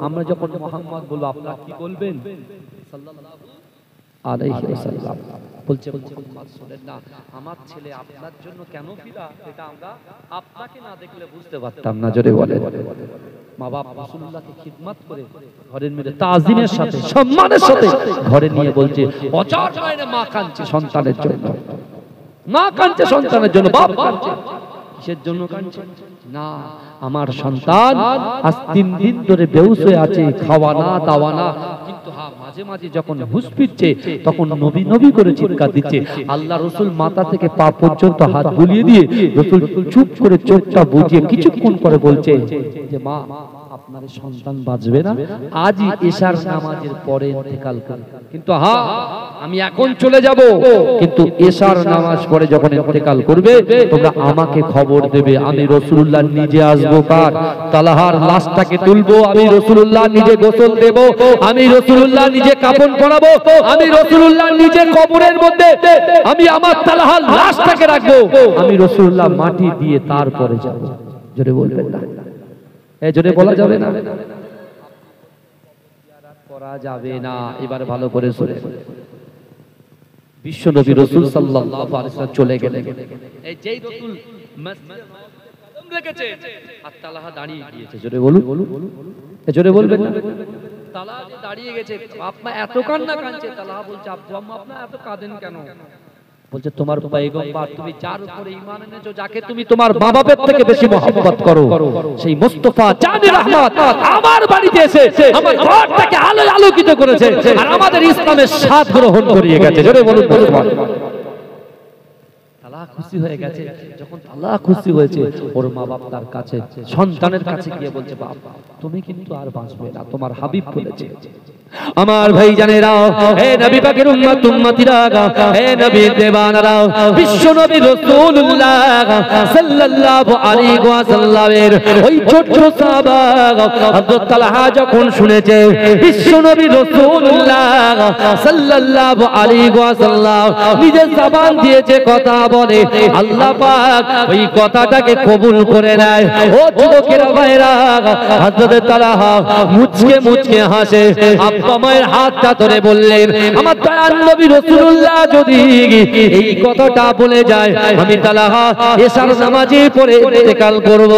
[SPEAKER 1] আমরা যখন মুহাম্মদ বলবো আপনারা কি বলবেন? সাল্লাল্লাহু আলাইহি ওয়াসাল্লাম বলছে মুহাম্মদ শুনেন না, আমার ছেলে আপনার জন্য কেন ফিদা, এটা আমরা আপনাকে না দেখলে বুঝতে পারতাম না। জোরে বলে মা বাপ রাসূলুল্লাহকে খিদমত করে ঘরের মধ্যে তাজিমের সাথে, সম্মানের সাথে ঘরে নিয়ে বলছে অচার মায়ের মা কাঁদছে সন্তানের জন্য, মা কাঁদছে সন্তানের জন্য, বাপ কাঁদছে, কিসের জন্য কাঁদছে? না, আমার সন্তান আজ 3 দিন ধরে বেহুশ হয়ে আছে, খাওয়া না দাওয়া না, কিন্তু হ্যাঁ মাঝে মাঝে যখন হুঁশ ফিরছে তখন নবী নবী করে চিৎকার দিচ্ছে। আল্লাহ রাসূল মাথা থেকে পা পর্যন্ত হাত বুলিয়ে দিয়ে রাসূল চুপ করে চোখটা বুজিয়ে কিছুক্ষণ পরে বলছে যে মা, আপনার সন্তান বাঁচবে না, আজই এশার নামাজের পরে ইন্তেকাল করে। কিন্তু হ্যাঁ আমি এখন চলে যাব, কিন্তু এশার নামাজ পড়ে যখন ইন্তেকাল করবে তোমরা আমাকে খবর দেবে। আমি রাসূলুল্লাহ নিজে আসবো, কার তালহার লাশটাকে তুলবো, আমি রাসূলুল্লাহ নিজে গোসল দেব, আমি রাসূলুল্লাহ নিজে কাফন পরাবো, আমি রাসূলুল্লাহ নিজে কবরের মধ্যে আমি আমার তালহার লাশটাকে রাখবো, আমি রাসূলুল্লাহ মাটি দিয়ে তারপরে যাব। জোরে বলবেন না, এই জোরে বলা যাবে না, করা যাবে না। এবার ভালো করে শুনে, বিশ্ব নবী রাসূল সাল্লাল্লাহু আলাইহি ওয়াসাল্লাম চলে গেলেন, এই যেই রাসূল মসজিদে কদম রেখেছে আর তালহা দাঁড়িয়ে গিয়েছে। জোরে বলুন, এই জোরে বলবেন না, তালহা যে দাঁড়িয়ে গেছে, আপনা এত কান্না কাঁদছে। তালহা বলছে, আব্বু আম্মা আপনি এত কাঁদেন কেন? বলছে, তোমার পয়গম্বর, তুমি যার উপরে ঈমান এনেছো, যাকে তুমি তোমার মা বাবার থেকে বেশি মহব্বত করো, সেই মুস্তাফা জানে রহমত আমার বাড়িতে এসে আমার ঘরটাকে আলোয় আলোকিত করেছে আর আমাদের ইসলামের স্বাদ গ্রহণ করিয়ে গেছে। জোরে বলুন সুবহানাল্লাহ। তালহা খুশি হয়ে গেছে। যখন তালহা খুশি হয়েছে, ওর মা বাপ তার কাছে সন্তানের কাছে গিয়ে বলছে, বাপ তুমি কিন্তু আর বাঁচবে না, তোমার হাবিব বলেছে। আমার ভাই জানেরা, হে নবী পাকের উম্মত উম্মতিরা, হে নবী দেওয়ানারা, বিশ্ব নবী রাসূলুল্লাহ সাল্লাল্লাহু আলাইহি ওয়াসাল্লামের ওই ছোট্ট সাহাবা হযরত তালহা যখন শুনেছে বিশ্ব নবী রাসূলুল্লাহ সাল্লাল্লাহু আলাইহি ওয়াসাল্লাম নিজের জবান দিয়েছে কথা বলে, আল্লাহ পাক ওই কথাটাকে কবুল করে নেয়। ও যুবকেরা ভাইরা, হযরত তালহা মুচকে মুচকে হাসে, আব্বা মায়ের হাতটা ধরে বললেন, আমার দয়াল নবী রাসূলুল্লাহ যদি এই কথাটা বলে যায়, আমি তালহা এশার নামাজে পড়ে ইন্তেকাল করব।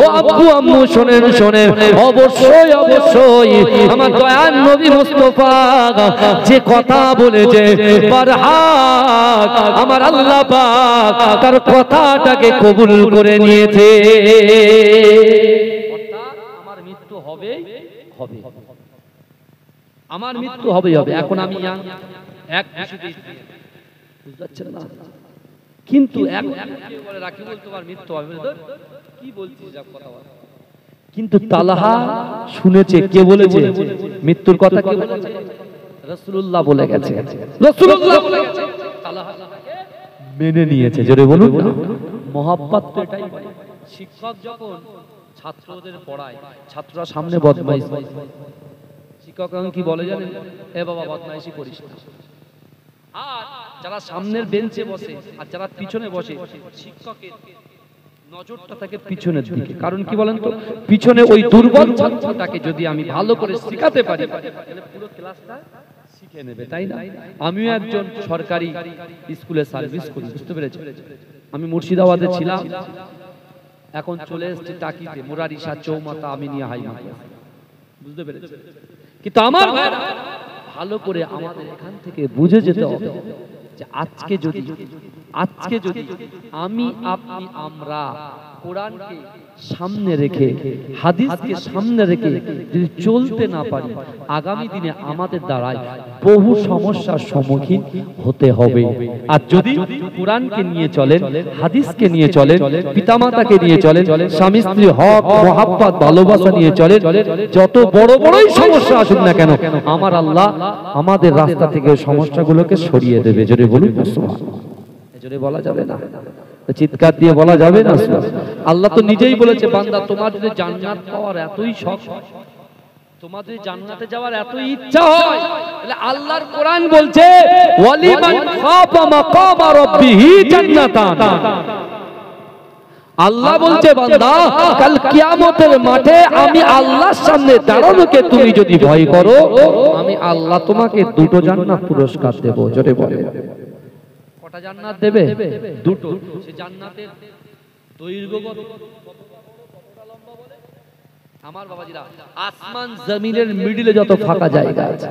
[SPEAKER 1] ও আব্বু আম্মু শোনেন শোনেন, অবশ্যই অবশ্যই আমার দয়াল নবী মুস্তাফা যে কথা বলেছে বারহাক আমার আল্লাহ পাক তার কথাটাকে কবুল করে নিয়েছে। আমার মৃত্যু হবে হবে, আমার মৃত্যু হবে হবে। এখন আমি এক বুঝতে পারছেন না, কিন্তু বলে রাখি বল তোমার মৃত্যু হবে, কি বলছিস যা কথা বল। কিন্তু তালহা শুনেছে, কে বলেছে মৃত্যুর কথা? কে বলেছে? রাসূলুল্লাহ বলে গেছে, রাসূলুল্লাহ বলে গেছে। তালহা মেনে নিয়েছে। জোরে বলুন না, মহব্বত তো এটাই। শিক্ষক যখন ছাত্রদের পড়ায়, ছাত্ররা সামনে বদমাইশ, শিক্ষক কি বলে জানেন? এ বাবা বদমাইশি করিস না। আর যারা সামনের বেঞ্চে বসে আর যারা পিছনে বসে, শিক্ষকের নজরটা থাকে পিছনের দিকে। কারণ কি বলেন তো, পিছনে ওই দুর্বল ছাত্রটাকে যদি আমি ভালো করে শেখাতে পারি তাহলে পুরো ক্লাসটা শিখে নেবে, তাই না? আমিও একজন সরকারি স্কুলে সার্ভিস করি, বুঝতে পেরেছেন? আমি মুর্শিদাবাদে ছিলাম, এখন চলে এসেছি টাকিতে, মুরারিশা চৌমাথা আমিনিয়া হাই মাদ্রাসা, বুঝতে পেরেছেন? কিন্তু আমার ভালো করে আমাদের এখান থেকে বুঝে যেতে হবে যে আজকে যদি আমি আপনি আমরা কোরআনকে সামনে রেখে হাদিসকে সামনে রেখে যদি চলতে না পারি, আগামী দিনে আমাদের দ্বারাই বহু সমস্যার সম্মুখীন হতে হবে। আর যদি কোরআনকে নিয়ে চলেন, হাদিসকে নিয়ে চলেন, পিতামাতাকে নিয়ে চলেন, স্বামী স্ত্রী হক মহব্বত ভালোবাসা নিয়ে চলেন, যত বড় বড়ই সমস্যা আসুক না কেন, আমার আল্লাহ আমাদের রাস্তা থেকে সমস্যাগুলোকে সরিয়ে দেবে। জোরে বলুন সুবহানাল্লাহ। জোরে বলা যাবে না, চিৎকার দিয়ে বলা যাবে না। আল্লাহ তো নিজেই বলেছে, বান্দা তোমার যদি জান্নাত পাওয়ার এতই শখ, তোমার যদি জান্নাতে যাওয়ার এতই ইচ্ছা হয়, তাহলে আল্লাহর কোরআন বলছে ওয়ালিমান খাফা মাকামা রাব্বিহি জান্নাতান। আল্লাহ বলছে, বান্দা কাল কিয়ামতের মাঠে আমি আল্লাহর সামনে দাঁড়ানোকে তুমি যদি ভয় করো, আমি আল্লাহ তোমাকে দুটো জান্নাত পুরস্কার দেব। জোরে বলে, কটা জান্নাত দেবে? দুটো। সে জান্নাতের দৈর্ঘ্য কত, কতটা লম্বা বলে? আমার বাবাজিরা, আসমান জমিনের মিডলে যত ফাঁকা জায়গা আছে,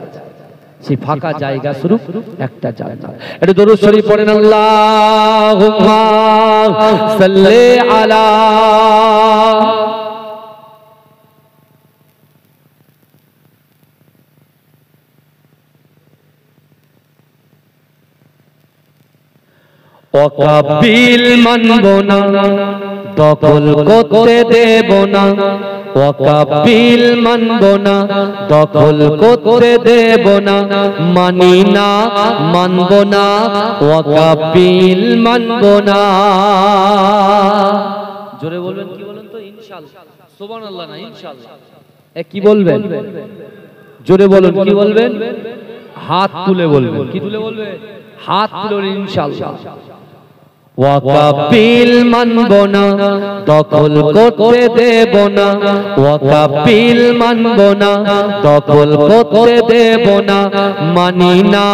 [SPEAKER 1] সেই ফাঁকা জায়গা স্বরূপ একটা জান্নাত। এটা দরুদ শরীফ পড়েন, আল্লাহুম্মা সাল্লি আলা অকাবিল মানব না, দখল করতে দেব না, ওয়াকাবিল মানব না, দখল করতে দেব না, মানি না, মানব না, ওয়াকাবিল মানব না। জোরে বলবেন, কি বলেন তো? ইনশাআল্লাহ। সুবহানাল্লাহ না ইনশাআল্লাহ। কি বলবেন? জোরে বলুন, কি বলবেন? হাত তুলে বলবেন। কি তুলে বলবেন? হাত তুলে ইনশাআল্লাহ। ওয়াকাবিল মানব না, দখল করতে দেব না, ওয়াকাবিল মানব না, দখল করতে দেব না, মানি না,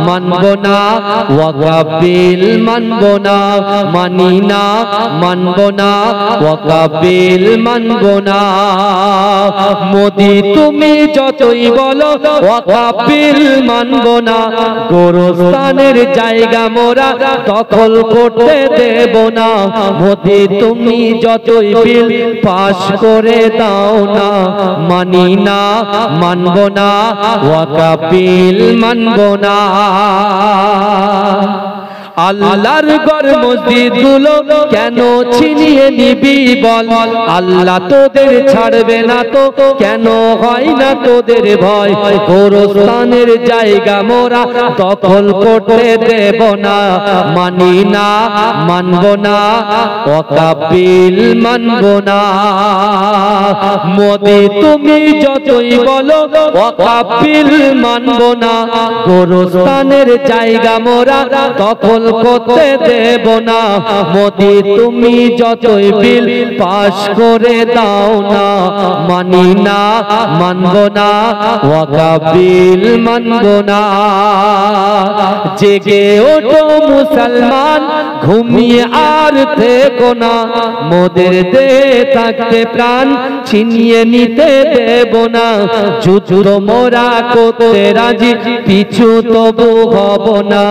[SPEAKER 1] মানব না, ওয়াকাবিল মানব না, মানি না, মানব না, ওয়াকাবিল মানব না। মোদি তুমি যতই বলো ওয়াকাবিল মানব না, গোরস্থানের জায়গা মোরা দখল করতে দেব না। মোদি তুমি যতই বিল পাশ করে দাও না, মানি না, মানব না, ওয়াকাবিল মানব না। আল্লাহর ঘর মসজিদ গুলো কেন ছিনিয়ে নিবি বল? আল্লাহ তোদের ছাড়বে না তো, কেন হয় না তোদের ভয়? গোরস্থানের জায়গা মোরা দখল করতে দেব না, মানি না, মানব না, ওয়াকাবিল মানব না। মোদি তুমি যতই বলো ওয়াকাবিল মানব না, গোরস্থানের জায়গা মোরা দখল করতে দেব না। মোদি তুমি যতই বিল পাশ করে দাও না, মানি না, মানব না, ওয়াকাবিল মানব না। জেগে ওঠো মুসলমান, ঘুমিয়ে আর থেকো না, মোদের দেহে থাকতে প্রাণ ছিনিয়ে নিতে দেব না। যুদ্ধ মোরা করতে রাজি, পিছু তবু হব না,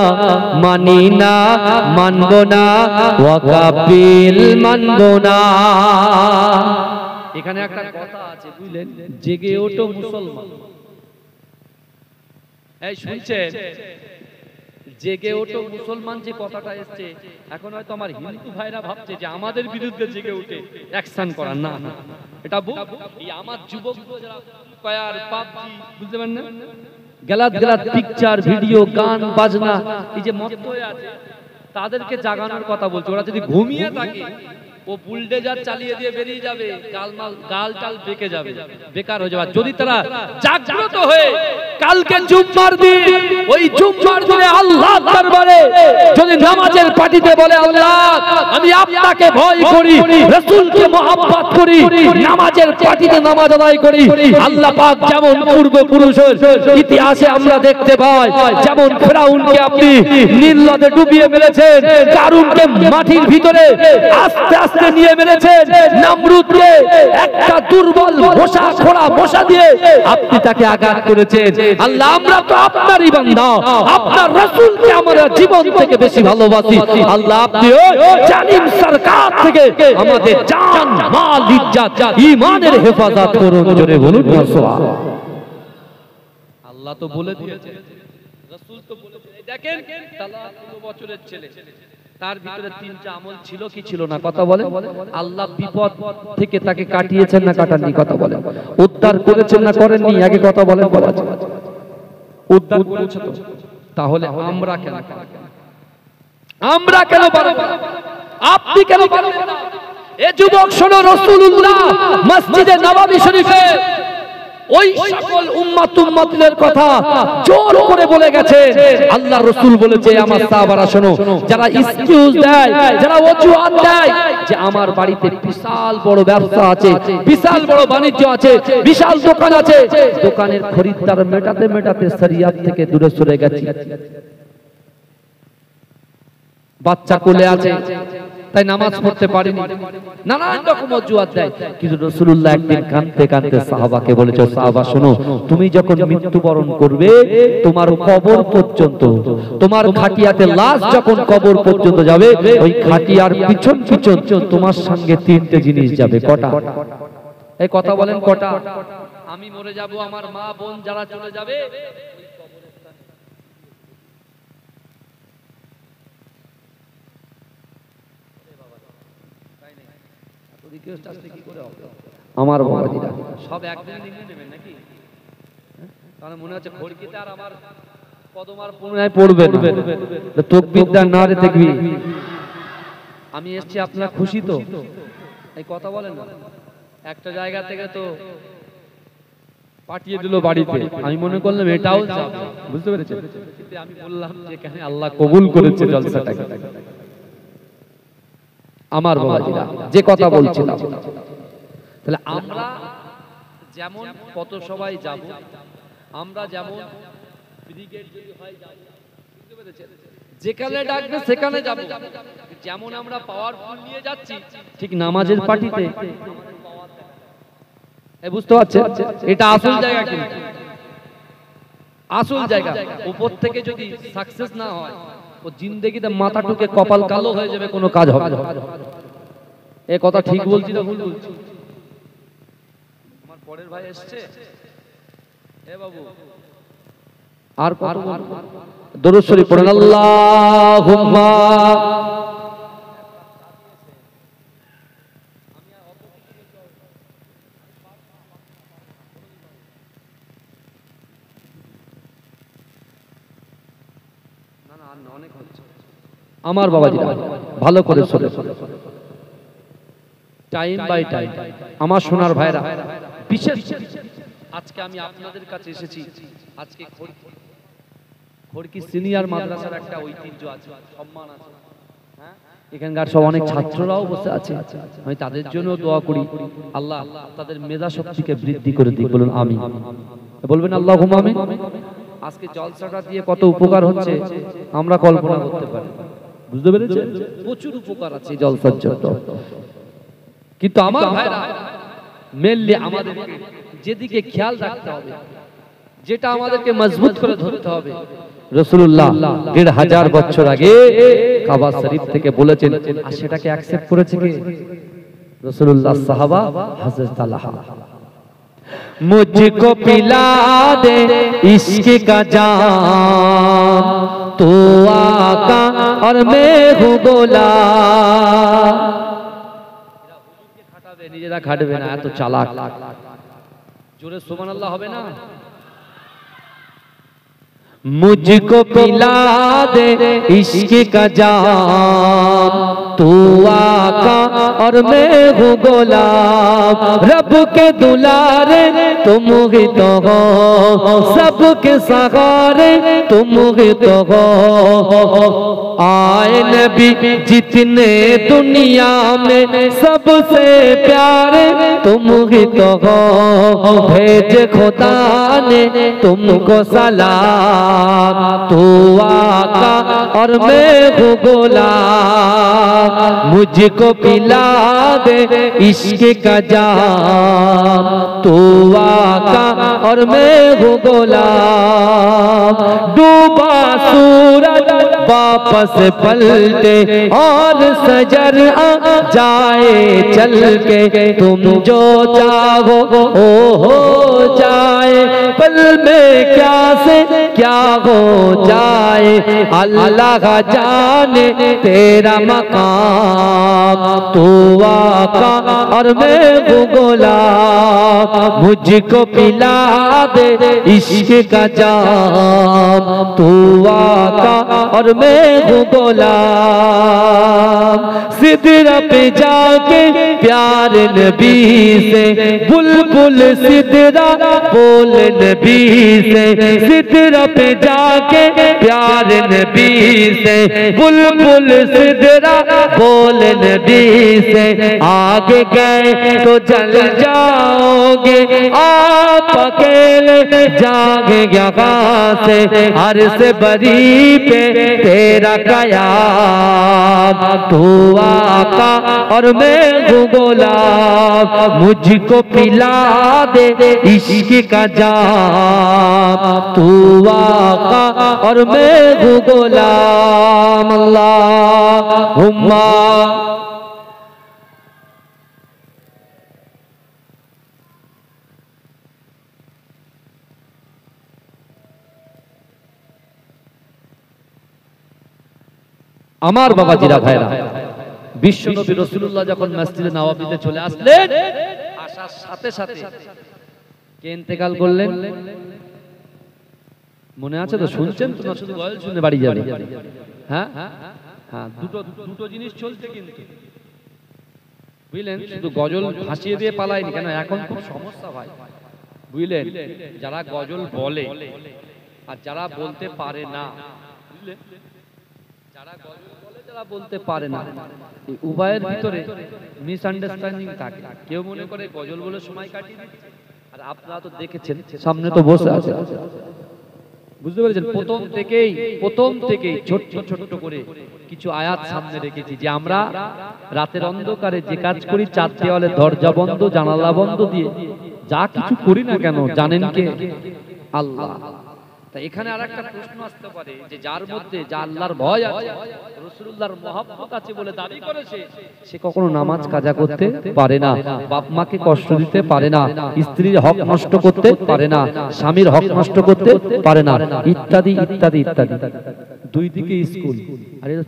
[SPEAKER 1] মানি না, মানব না, ওয়াকাবিল মানব না। এখানে একটা কথা আছে বুঝলেন, জেগে ওঠো মুসলমান। এই শুনছেন? জেগে ওঠো মুসলমান যে কথাটা এসছে, এখন হয়তো আমার হিন্দু ভাইরা ভাবছে যে আমাদের বিরুদ্ধে জেগে উঠে অ্যাকশন করা। না না, এটা এই আমার যুবকগুলো যারা ফায়ার পাবজি বুঝতে পারেন না, গেলাত গেলাত পিকচার ভিডিও গান বাজনা এই যে মত্ত হয়ে আছে, তাদেরকে জাগানোর কথা বলছে। ওরা যদি ঘুমিয়ে থাকে ও বুলডোজার চালিয়ে দিয়ে বেরিয়ে যাবে, গাল টাল বেঁকে যাবে, বেকার হয়ে যাবে। যদি তারা জাগ্রত হয়ে কালকে জুম্মার দিন, ওই জুম্মার দিনে আল্লাহর দরবারে যদি নামাজের পার্টিতে বলে, আল্লাহ আমি আপনাকে ভয় করি, রাসূলকে মহব্বত করি, নামাজের পার্টিতে নামাজ আদায় করি, আল্লাহ পাক যেমন পূর্বপুরুষের ইতিহাসে আমরা দেখতে পাই, যেমন ফেরাউনকে আপনি নীল নদে ডুবিয়ে মেরেছেন, কারুনকে মাটির ভিতরে আস্তে আস্তে নিয়ে মেরেছেন, নমরুদকে একটা দুর্বল মশা খোড়া মশা দিয়ে আপনি তাকে আঘাত করেছেন। আল্লাহ আমরা তো আপনারই বান্দা, আপনার রাসূলকে আমরা জীবন থেকে বেশি ভালোবাসি। আল্লাহ আপনি জালিম সরকার থেকে আমাদের জান মাল ইজ্জত ঈমানের হেফাজত করুন। জোরে বলুন না সুবহানাল্লাহ। আল্লাহ তো বলে দিয়েছে, রাসূল তো বলেছে। দেখেন তালাক 15 বছরের ছেলে, তার ভিতরে তিনটা আমল ছিল কি ছিল না? কথা বলে। আল্লাহ বিপদ থেকে তাকে কাটিয়েছেন না কাটাননি? কথা বলে। উদ্ধার করেছেন না করেননি? আগে কথা বলেন। উদ্ধার করেছে তো, তাহলে আমরা কেন? আমরা কেন পারবো না? আপনি কেন পারবেন না? এ যুবক শোনো, রাসূলুল্লাহ মসজিদে নববী শরীফে ওই সকল উম্মতের কথা জোর করে বলে গেছে। আল্লাহর রাসূল বলেছে, আমার সাহাবারা শোনো, যারা এক্সকিউজ দেয়, যারা অজুহাত দেয় যে আমার বাড়িতে বিশাল বড় ব্যবসা আছে, বিশাল বড় বাণিজ্য আছে, বিশাল দোকান আছে, দোকানের খরিদ্দার মেটাতে মেটাতে শরিয়ত থেকে দূরে সরে গেছি, বাচ্চা কোলে আছে তাই নামাজ পড়তে পারিনি, নানান রকম অজুহাত দেয়। কিন্তু রাসূলুল্লাহ একদিন কাঁদতে কাঁদতে সাহাবাকে বলেছে, সাহাবা শোনো, তুমি যখন মৃত্যুবরণ করবে, তোমার কবর পর্যন্ত, তোমার খাটিয়াতে লাশ যখন কবর পর্যন্ত যাবে, ওই খাটিয়ার পিছন পিছন তোমার সঙ্গে তিনটে জিনিস যাবে। কটা? এই কথা বলেন কটা? আমি মরে যাব, আমার মা বোন যারা চলে যাবে, রিকোয়েস্ট আসলে কি করে হবে? আমার বাবাজিরা সব একদিন নেবেন নাকি? তাহলে মনে হচ্ছে খড়কিতে আর আমার কদমার পুনরায় পড়বে না, তাকবীর না রে তাকবীর। আমি এসেছি, আপনারা খুশি তো? এই কথা বলেন না। একটা জায়গা থেকে তো পাঠিয়ে দিল বাড়িতে, আমি মনে করলাম এটাও যাব, বুঝতে পেরেছেন? কিন্তু আমি বললাম যে এখানে আল্লাহ কবুল করেছে জলসাটাকে। আমার বাবাজিরা যে কথা বলছিলাম, তাহলে আমরা যেমন কত সবাই যাব, আমরা যেমন ব্রিগেড যদি হয় যাব, বুঝতে পেরেছেন? যেখানে ডাকবে সেখানে যাব। যেমন আমরা পাওয়ারফুল নিয়ে যাচ্ছি, ঠিক নামাজের পার্টিতে বুঝতে পারছেন? এটা আসল জায়গা, কিন্তু আসল জায়গা। উপর থেকে যদি সাকসেস না হয়, ও জিন্দেগিতে মাথা টুকে কপাল কালো হয়ে যাবে, কোনো কাজ হবে না। এ কথা ঠিক বলছি না ভুল বলছি? আমার পরের ভাই এসছে, এ বাবু আর কত বলবো? দরুদ শরীফ পড়েন, আল্লাহুম্মা আমার বাবাজি ভালো করে শুনে, টাইম বাই টাইম আমার সোনার ভাইরা, বিশেষ আজকে আমি আপনাদের কাছে এসেছি। আজকে খড়কি সিনিয়র মাদ্রাসার একটা ঐতিহ্য আছে, সম্মান আছে। এখানকার সব অনেক ছাত্ররাও বসে আছে, আমি তাদের জন্য দোয়া করি, আল্লাহ তাদের মেধা শক্তিকে বৃদ্ধি করে দিক। বলুন আমিন, বলবেন আল্লাহুম্মা আমিন। আজকে জলসাটা দিয়ে কত উপকার হচ্ছে আমরা কল্পনা করতে পারি, বুঝতে পেরেছেন? প্রচুর উপকার আছে জলসার জন্য। কিন্তু আমার ভাইরা মেনলি আমাদেরকে যেদিকে খেয়াল রাখতে হবে, যেটা আমাদেরকে মজবুত করে ধরতে হবে, রাসূলুল্লাহ ১৫০০ বছর আগে কাবা শরীফ থেকে বলেছেন, আর সেটাকে অ্যাকসেপ্ট করেছে কে? রাসূলুল্লাহ, সাহাবা, হযরত তালহা। मुझको पिला दे इश्क का जाम, तो आका और मैं हूँ गोलाम। নিজেরা খাটবে না, এত চালাক। জোরে সুবহানাল্লাহ হবে না? मुझको पिला दे इश्क का जाम, तू आका और मैं हूँ गुलाम। रब के दुलारे तुम ही तो हो, सबके सहारे तुम ही तो हो। आए नबी जितने दुनिया में सबसे प्यारे तुम ही तो हो। भेज खुदा ने तुमको सलाम, तू आका और मैं हूँ गुलाम। मुझको पिला दे इश्क का जाम, तू आका और मैं हूँ गुलाम। डूबा सूरज वापस पलटे और सजर आ जाए चल के, तुम जो चाहो ओ हो जाए। पल में क्या से क्या हो जाए, अल्लाह जाने तेरा मकाम। तू आका और मैं हूँ गुलाम, मुझको पिला दे इश्क का जाम, तू आका और मैं हूँ गुलाम। सिदरा पे जाके प्यार नबी से, बुलबुल सिदरा बोल नबी से। सिदरा पे जाके प्यार नबी से, बुलबुल सिदरा बोल नबी से। आगे गए तो जल जाओगे आप अकेले, जागे यहाँ से हर से बरी पे तेरा कयाम। तू आका और मैं हूँ गुलाम, मुझको पिला दे इश्क का जाम, तू आका और मैं हूँ गुलाम। अल्लाहुम्मा আমার বাবাজিরা ভাইরা, বিশ্বনবী রাসূলুল্লাহ যখন মসজিদে নববীতে চলে আসলেন, আসার সাথে সাথে কে ইন্তেকাল করলেন মনে আছে তো? শুনছেন তো? শুধু গজল শুনে বাড়ি যাবে? হ্যাঁ হ্যাঁ, দুটো জিনিস চলছে কিন্তু, বুঝলেন? শুধু গজল ভাসিয়ে দিয়ে পালায়নি কেন, এখন খুব সমস্যা হয়, বুঝলেন? যারা গজল বলে আর যারা বলতে পারে না, বুঝলেন? যারা গজল বলে, যারা বলতে পারে না, এই উভয়ের ভিতরে মিসআন্ডারস্ট্যান্ডিং থাকে। কেউ মনে করে গজল বলে সময় কাটিয়ে দিচ্ছে, আর আপনারা তো দেখেছেন, সামনে তো বসে আছে, বুঝতে পেরেছেন? প্রথম থেকেই ছোট্ট ছোট্ট করে কিছু আয়াত সামনে রেখেছি যে আমরা রাতের অন্ধকারে যে কাজ করি, চার দেওয়ালে দরজা বন্ধ জানালা বন্ধ দিয়ে যা কিছু করি না কেন, জানেন কে? আল্লাহ। তাই এখানে আরেকটা প্রশ্ন আসতে পারে যে যার মধ্যে যা আল্লাহর ভয় আছে, রাসূলুল্লাহর মহব্বত আছে বলে দাবি করেছে, সে কখনো নামাজ কাজা করতে পারে না, বাপ মাকে কষ্ট দিতে পারে না, স্ত্রীর হক নষ্ট করতে পারে না, স্বামীর হক নষ্ট করতে পারে না, ইত্যাদি ইত্যাদি ইত্যাদি। দুই দিকে স্কুল, আর এটা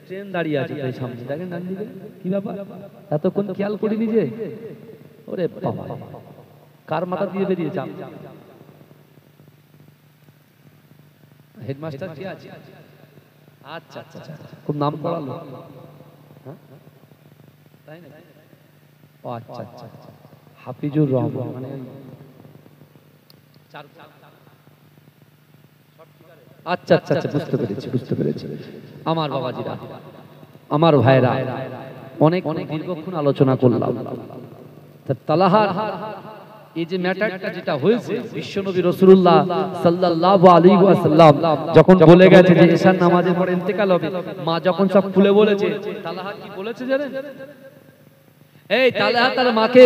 [SPEAKER 1] ট্রেন দাঁড়িয়ে আছে তাই সামনে, দেখেন ডান দিকে কি ব্যাপার, এতক্ষণ খেয়াল করিনি যে? ওরে বাবা, কার মাথা দিয়ে বেরিয়েছে? হেডমাস্টার কি আছে? আচ্ছা আচ্ছা, খুব নাম করা লোক, তাই না? ও আচ্ছা আচ্ছা, হাফিজুর রহমান, মানে আচ্ছা আচ্ছা আচ্ছা, বুঝতে পেরেছি। আমার বাবাজিরা, আমার ভাইরা, অনেক দীর্ঘক্ষণ আলোচনা করলাম। তালাহার এই যে ম্যাটারটা যেটা হয়েছে, বিশ্বনবী রাসূলুল্লাহ সাল্লাল্লাহু আলাইহি ওয়াসাল্লাম যখন বলে গেছে যে ঈশার নামাজের পর ইন্তেকাল হবে, মা যখন সব খুলে বলেছে, তালহা কি বলেছে জানেন? এই তালহা তার মাকে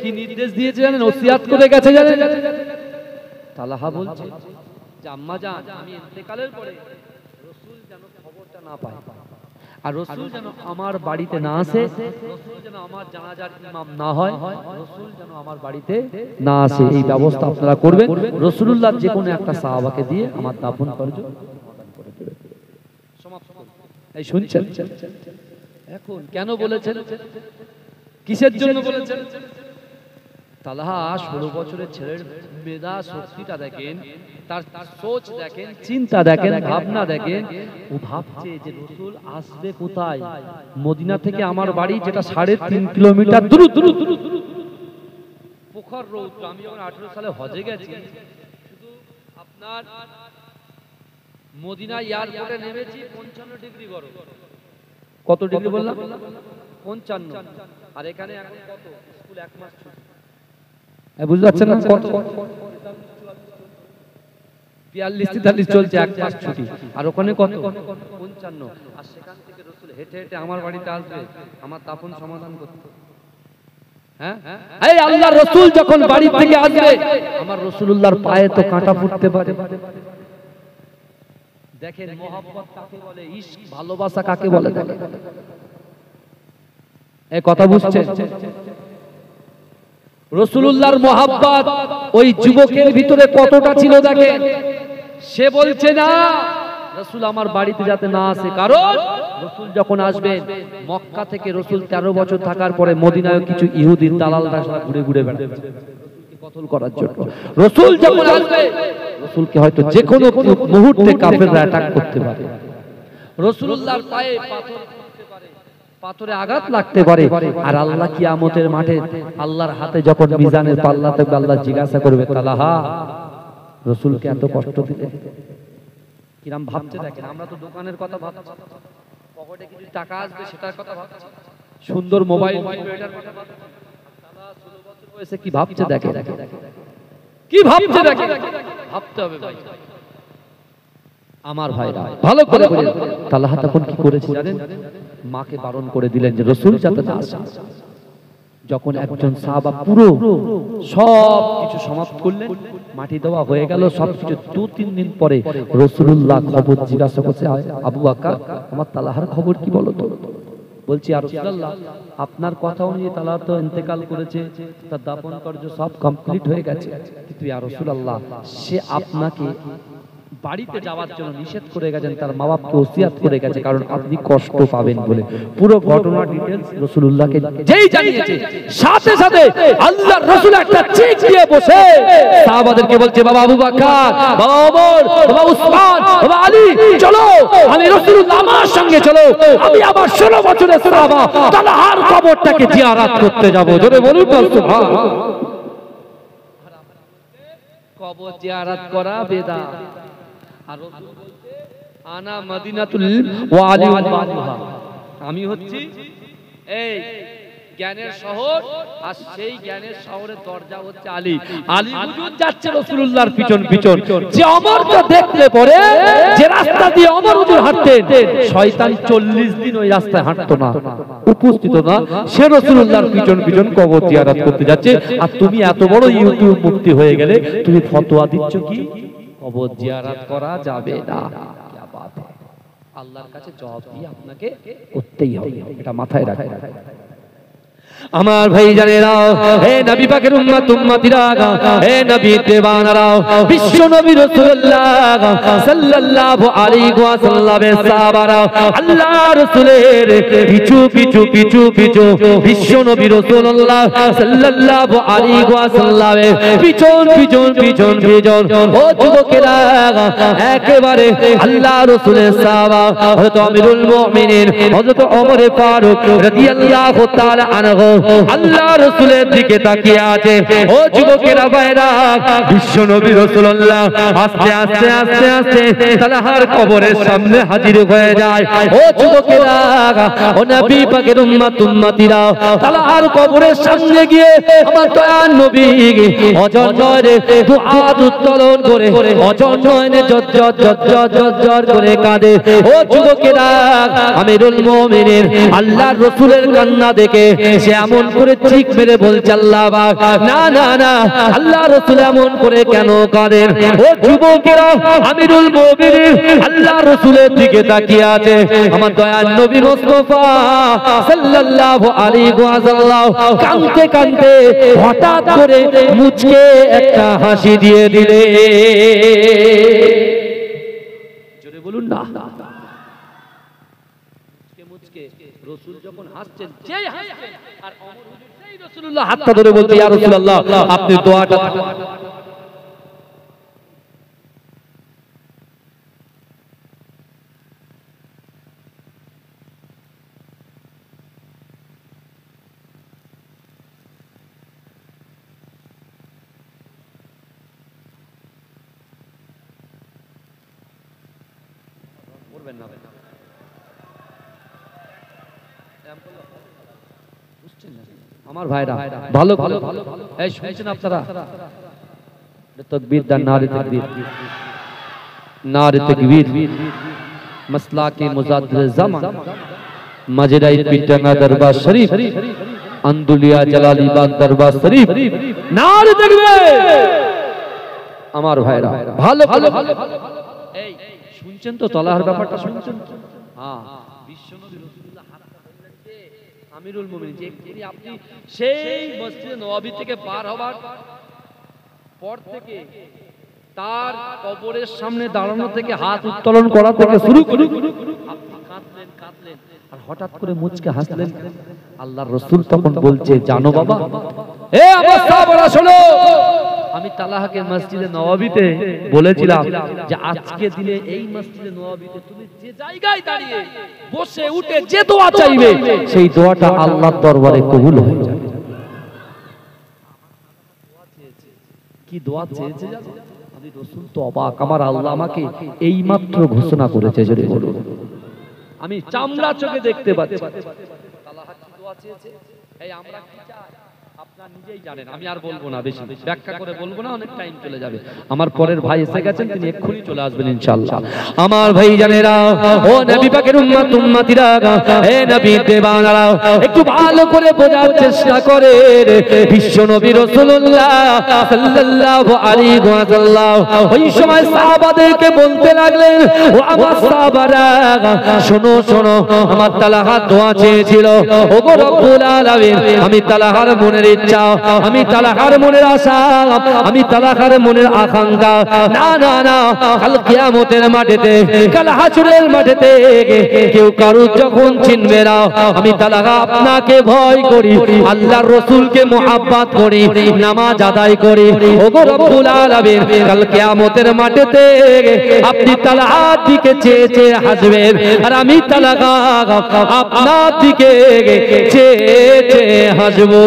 [SPEAKER 1] কি নির্দেশ দিয়েছে জানেন? ওসিয়াত করে গেছে জানেন? তালহা বলছে যে আম্মা জান, আমি ইন্তেকালের পরে রাসূল যেন খবরটা না পায়, আর রাসূল যেন আমার বাড়িতে না আসে, রাসূল যেন আমার জানাজার ইমাম না হয়, রাসূল যেন আমার বাড়িতে না আসে, এই ব্যবস্থা আপনারা করবেন। রাসূলুল্লাহ যে কোনো একটা সাহাবাকে দিয়ে আমার দাফন কার্য সমাধান করে দেবে, সমাপ্ত। এই শুনছেন? এখন কেন বলেছেন, কিসের জন্য বলেছেন? তালহা 16 বছরের ছেলের মেধা শক্তিটা দেখেন, তার সোচ দেখেন, চিন্তা দেখেন, ভাবনা দেখেন। ও ভাবছে যে রাসূল আসবে কোথায়? মদিনা থেকে আমার বাড়ি, যেটা 3.5 কিলোমিটার দূর, পোখর রোড। আমি যখন 18 সালে হজে গেছি, শুধু আপনার মদিনা এয়ারপোর্টে নেমেছি, 55 ডিগ্রি গরম। কত ডিগ্রি বললাম? 55। আর এখানে এখন কত? স্কুল 1 মাস ছুটি, বুঝতে পারছেন না? কত? 42-43 চলছে, 1 মাস ছুটি। আর ওখানে কত? 55। আর সেখান থেকে রাসূল হেঁটে হেঁটে আমার বাড়িতে আসবে আমার দাফন সমাধান করতে। হ্যাঁ, এই আল্লাহর রাসূল যখন বাড়ি থেকে আসবে, আমার রাসূলুল্লাহর পায়ে তো কাঁটা ফুটতে পারে। দেখেন মহব্বত কাকে বলে, ইশক, ভালোবাসা কাকে বলে, দেখেন। এই কথা বুঝছেন? রাসূলুল্লাহর মহব্বত ওই যুবকের ভিতরে কতটা ছিল দেখেন। সে বলছে না রাসূল আমার বাড়িতে যাতে না আসে, কারণ রাসূল যখন আসবেন, মক্কা থেকে রাসূল 13 বছর থাকার পরে মদিনায় কিছু ইহুদি দালালরা ঘুরে ঘুরে বেড়াচ্ছে কতল করার জন্য। রাসূল যখন আসবে, রাসূলকে হয়তো যে কোনো মুহূর্তে কাফেররা অ্যাটাক করতে পারে। রাসূলুল্লাহর পায়ে পাথরে আঘাত লাগতে পারে। আর আল্লাহ কিয়ামতের মাঠে আল্লাহর হাতে যখন মিজানের পাল্লাতে আল্লাহ জিজ্ঞাসা করবে, তালহা রাসূলকে এত কষ্ট দিলে, কিরাম ভাবছে দেখেন। আমরা তো দোকানের কথা ভাবছি, পকেটে কিছু টাকা আসবে সেটার কথা ভাবছি, সুন্দর মোবাইল এটার কথা ভাবছি। তালহা 16 বছর বয়সে কি ভাবছে দেখেন, কি ভাবছে দেখেন। ভাবতে হবে ভাই, আমার ভাইরা ভালো করে বলেন। তালহা তখন কি করেছে জানেন? মাকে বারণ করে দিলেন যে রাসূল যাতে না আসে। যখন একজন সাহাবা পুরো সব কিছু সমাপ্ত করলেন, মাটি দেওয়া হয়ে গেল সবকিছু, 2-3 দিন পরে রাসূলুল্লাহ খবর জিজ্ঞাসা করছে, আবু বকর আমার তালহার খবর কি বলো তো? বলছি আর রাসূলুল্লাহ আপনার কথা অনুযায়ী তালহা তো ইন্তেকাল করেছে, তার দাফন কার্য সব কমপ্লিট হয়ে গেছে, কিন্তু ইয়া রাসূলুল্লাহ সে আপনাকে বাড়িতে যাওয়ার জন্য নিষেধ করে গেছেন, তার মা বাপকে ওসিয়াত করে গেছে, কারণ আপনি কষ্ট পাবেন বলে। পুরো ঘটনা ডিটেইলস রাসূলুল্লাহকে যেই জানিয়েছে, সাথে সাথে আল্লাহর রাসূল একটা চিক দিয়ে বসে সাহাবাদেরকে বলছে, বাবা আবু বকর, বাবা ওমর, বাবা উসমান, বাবা আলী, চলো আমি রাসূলুল্লাহ আমার সঙ্গে চলো, আমি আবার 16 বছরের সাহাবা তালহার কবরটাকে জিয়ারত করতে যাব। জোরে বলুন সুবহানাল্লাহ। কবর জিয়ারত করা বেদাত। আর রাসূল বলতে আনা মদিনাতুল ওয়া আলিউল বাদুহা, আমি হচ্ছি এই জ্ঞানের শহর, আর সেই জ্ঞানের শহরের দরজা হচ্ছে আলী। আলী হুজুর যাচ্ছে রাসূলুল্লাহর পিছন পিছন। যে ওমরকে দেখলে পরে যে রাস্তা দিয়ে ওমর হুজুর হাঁটতেন, শয়তান 40 দিন ওই রাস্তায় হাঁটতো না, উপস্থিত না। সে রাসূলুল্লাহর পিছন পিছন কবর জিয়ারত করতে যাচ্ছে, আর তুমি এত বড় ইউটিউব মুক্তি হয়ে গেলে তুমি ফতোয়া দিচ্ছ কি কবর জিয়ারত করা যাবে না। কি বাত! আল্লাহর কাছে জবাব দিয়ে আপনাকে করতেই হবে, এটা মাথায় রাখবেন। আমার ভাই জানেরা, হে নবী পাকের উম্মত উম্মতিরা, হে নবী দেওয়ানারা, বিশ্ব নবী রাসূলুল্লাহ সাল্লাল্লাহু আলাইহি ওয়াসাল্লামের সাহাবারা আল্লাহ রাসূলের পিছু পিছু পিছু পিছু বিশ্ব নবী রাসূলুল্লাহ সাল্লাল্লাহু আলাইহি ওয়াসাল্লামের পিছন পিছন পিছন পিছন ও যুবকেরা, একেবারে আল্লাহ রাসূলের সাহাবা হযরত আমিরুল মুমিনিন হযরত ওমর ফারুক রাদিয়াল্লাহু তাআলা আনহু আল্লাহ রাসূলের দিকে তাকিয়ে আছে। ও যুবকেরা ভাইরা, বিশ্ব নবী রাসূলুল্লাহ আস্তে আস্তে আস্তে আস্তে তালহার কবরের সামনে হাজির হয়ে যায়। ও যুবকেরা, ও নবী পাকের উম্মত উম্মতিরা, তালহার কবরের সামনে গিয়ে আমার দয়ার নবী অজন্মরে দুহাত উত্তোলন করে অজন্মরে জজ্জর জজ্জর জজ্জর করে কাঁদে। ও যুবকেরা, আমিরুল মুমিনিন আল্লাহর রাসূলের কান্না দেখে সে এমন করে চিক মেরে বলছে, আল্লাহ পাক, না না না, আল্লাহ রাসূল এমন করে কেন কাঁদেন? ও যুবকেরা, আমিরুল মুমিনিন আল্লাহ রাসূলের দিকে তাকিয়ে আছে। আমার দয়ার নবী মুস্তাফা সাল্লাল্লাহু আলাইহি ওয়াসাল্লাম কাঁদতে কাঁদতে হঠাৎ করে মুচকে একটা হাসি দিয়ে দিলে। জোরে বলুন না। মুচকে রাসূল যখন হাসছেন, যেই হাসছেন আর ওমর হুজুর সেই রাসূলুল্লাহ হাতটা ধরে বলতে, ইয়া রাসূলুল্লাহ আপনি দোয়াটা করবেন না। আমার ভাইরা ভালো ভালো এই শুনছেন আপনারা? তাকবীর দান, নারে তাকবীর, নারে তাকবীর। মাসলা के मुजाद्दिद ज़मान मजराई पिटना दरबार शरीफ, अंदुलिया जलालीबाग दरबार शरीफ, नारे ताकबीर। আমার ভাইরা ভালো ভালো এই শুনছেন তো? তলাহার ব্যাপারটা শুনছেন? হ্যাঁ, বিশ্বনবী রাসূলুল্লাহ আমিরুল মুমিনিন, যে আপনি সেই মসজিদে নববী থেকে পার হবার পর থেকে তার কবরের সামনে দাঁড়ানো থেকে হাত উত্তোলন করা থেকে শুরু করে আপনি কাঁদলেন কাঁদলেন আর হঠাৎ করে মুচকে হাসলেন। আল্লাহর রাসূল তখন বলছে, জানো বাবা, এ আমার সাহাবারা শোনো, আমি তালহাকে মসজিদে নববীতে বলেছিলাম যে আজকে দিনে এই মসজিদে নববীতে তুমি যে জায়গায় দাঁড়িয়ে বসে উঠে যে দোয়া চাইবে, সেই দোয়াটা আল্লাহর দরবারে কবুল হয়ে যাবে। কি দোয়া চেয়েছে জানো? আমি রাসূল তো অবাক, আমার আল্লাহ আমাকে এইমাত্র ঘোষণা করেছে। যদি বলুন, আমি চামড়া চোখে দেখতে পাচ্ছি তালহা কি দোয়া চেয়েছে। এই আমরা কি চাই আপনারা নিজেই জানেন, আমি আর বলবো না, বেশি ব্যাখ্যা করে বলবো না, অনেক টাইম চলে যাবে। আমার পরের ভাই এসে গেছেন, তিনি এক্ষুনি চলে আসবেন ইনশাআল্লাহ। আমার ভাই জানেরা, ও নবী পাকের উম্মত উম্মতিরা, হে নবী দেওয়ানারা, একটু ভালো করে বোঝার চেষ্টা করে। বিশ্ব নবী রাসূলুল্লাহ সাল্লাল্লাহু আলাইহি ওয়াসাল্লাম ওই সময় সাহাবাদেরকে বলতে লাগলেন, ও আমার সাহাবারা শোনো শোনো, আমার তালহা দোয়া চেয়েছিল, ওগো রব্বুল আলামিন আমি তালহার মনের ইচ্ছা, আমি তালাকার মনের আশা, আমি তালাকার মনের আকাঙ্ক্ষা, না না না, কাল কিয়ামতের মাঠেতে, কাল হাসরের মাঠেতে কেউ কারো যখন চিনবে না, আমি তালাকা আপনাকে ভয় করি, আল্লাহর রাসূলকে মুহাব্বত করি, নামাজ আদায় করি, ওগো রব্বুল আলামিন কাল কিয়ামতের মাঠেতে আপনি তালাকার দিকে চেয়ে চেয়ে হাসবেন, আর আমি তালাকা আপনার দিকে চেয়ে চেয়ে হাসবো।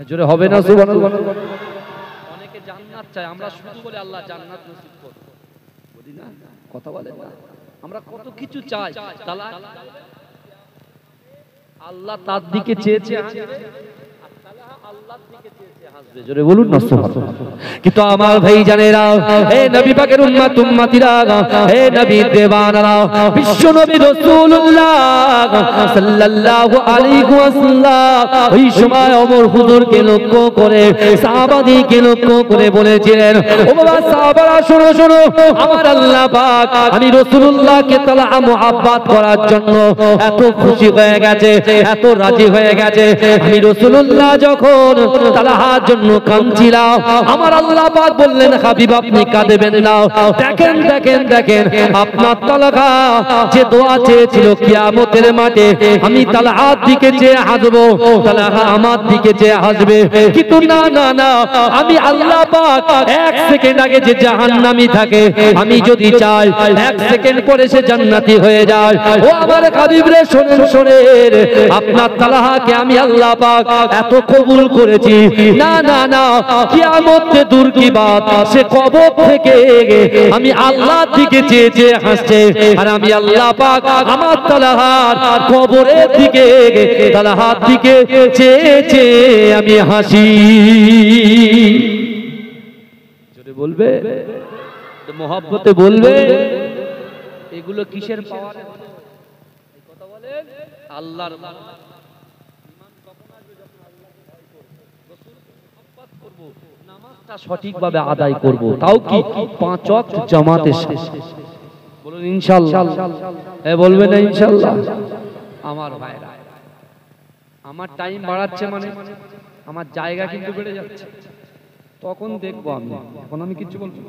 [SPEAKER 1] জোরে হবে না সুবহানাল্লাহ? অনেকে জান্নাত চায়, আমরা শুধু বলে আল্লাহ জান্নাত নসিব করুন, বলি না, কথা বলেন না, আমরা কত কিছু চাই, তালা আল্লাহ তার দিকে চেয়ে চেয়ে হাসবে, আর তালা আল্লাহর দিকে চেয়ে চেয়ে হাসবে। জোরে বলুন না সুবহানাল্লাহ? কিন্তু আমার ভাই জানেরা, হে নবী পাকের উম্মত উম্মতিরা, হে নবী দেওয়ানারা, বিশ্ব নবী রাসূলুল্লাহ সাল্লাল্লাহু আলাইহি ওয়াসাল্লাম ওই সময় ওমর হুজুরকে লক্ষ্য করে, সাহাবাদিকে লক্ষ্য করে বলেছিলেন, ও বাবা সাহাবারা শোনো শোনো, আমার আল্লাহ পাক আমি রাসূলুল্লাহকে তাআলা মুহাব্বত করার জন্য এত খুশি হয়ে গেছে, এত রাজি হয়ে গেছে, আমি রাসূলুল্লাহ যখন তাআলার জন্য কাঁদছিলাম, আমার আল্লাহ পাক বললেন, হাবিব আপনি কাঁদবেন না, দেখেন দেখেন দেখেন আপনার তালাকা যে দোয়া চেয়েছিল কিয়ামতের মাঠে, আমি তালাহার দিকে চেয়ে হাসবো, তালাহা আমার দিকে চেয়ে হাসবে। কিন্তু না না না, আমি আল্লাহ পাক এক সেকেন্ড আগে যে জাহান্নামী থাকে, আমি যদি চাই এক সেকেন্ড পরে সে জান্নাতি হয়ে যায়। ও আমার হাবিব রে শোনেন শোনেন, আপনার তালাহাকে আমি আল্লাহ পাক এত কবুল করেছি, না না না, কিয়ামতে দূর কি বাত, সে কবর থেকে আমি আল্লাহর দিকে চেয়ে চেয়ে হাসছে, আর আমি আল্লাহ পাক আমার তালাহার কবরের দিকে, তালাহার দিকে চেয়ে চেয়ে আমি হাসি। জোরে বলবে, মহব্বতে বলবে, এগুলো কিসের পাওয়ার? কথা বলেন, আল্লাহর সঠিকভাবে আদায় করব, তাও কি 5 ওয়াক্ত জামাতের সাথে। বলুন ইনশাআল্লাহ, বলবে না ইনশাআল্লাহ? আমার ভাইরা, আমার টাইম বাড়াচ্ছে মানে আমার জায়গা কিন্তু বেড়ে যাচ্ছে, তখন দেখবো আমি, এখন আমি কিছু বলবো।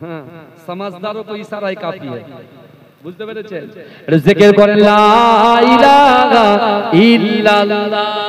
[SPEAKER 1] হ্যাঁ, সমাজদারও তো ইশারায় কাফি है, বুঝতে পেরেছেন? জিকির করেন লা ইলাহা ইল্লাল্লাহ।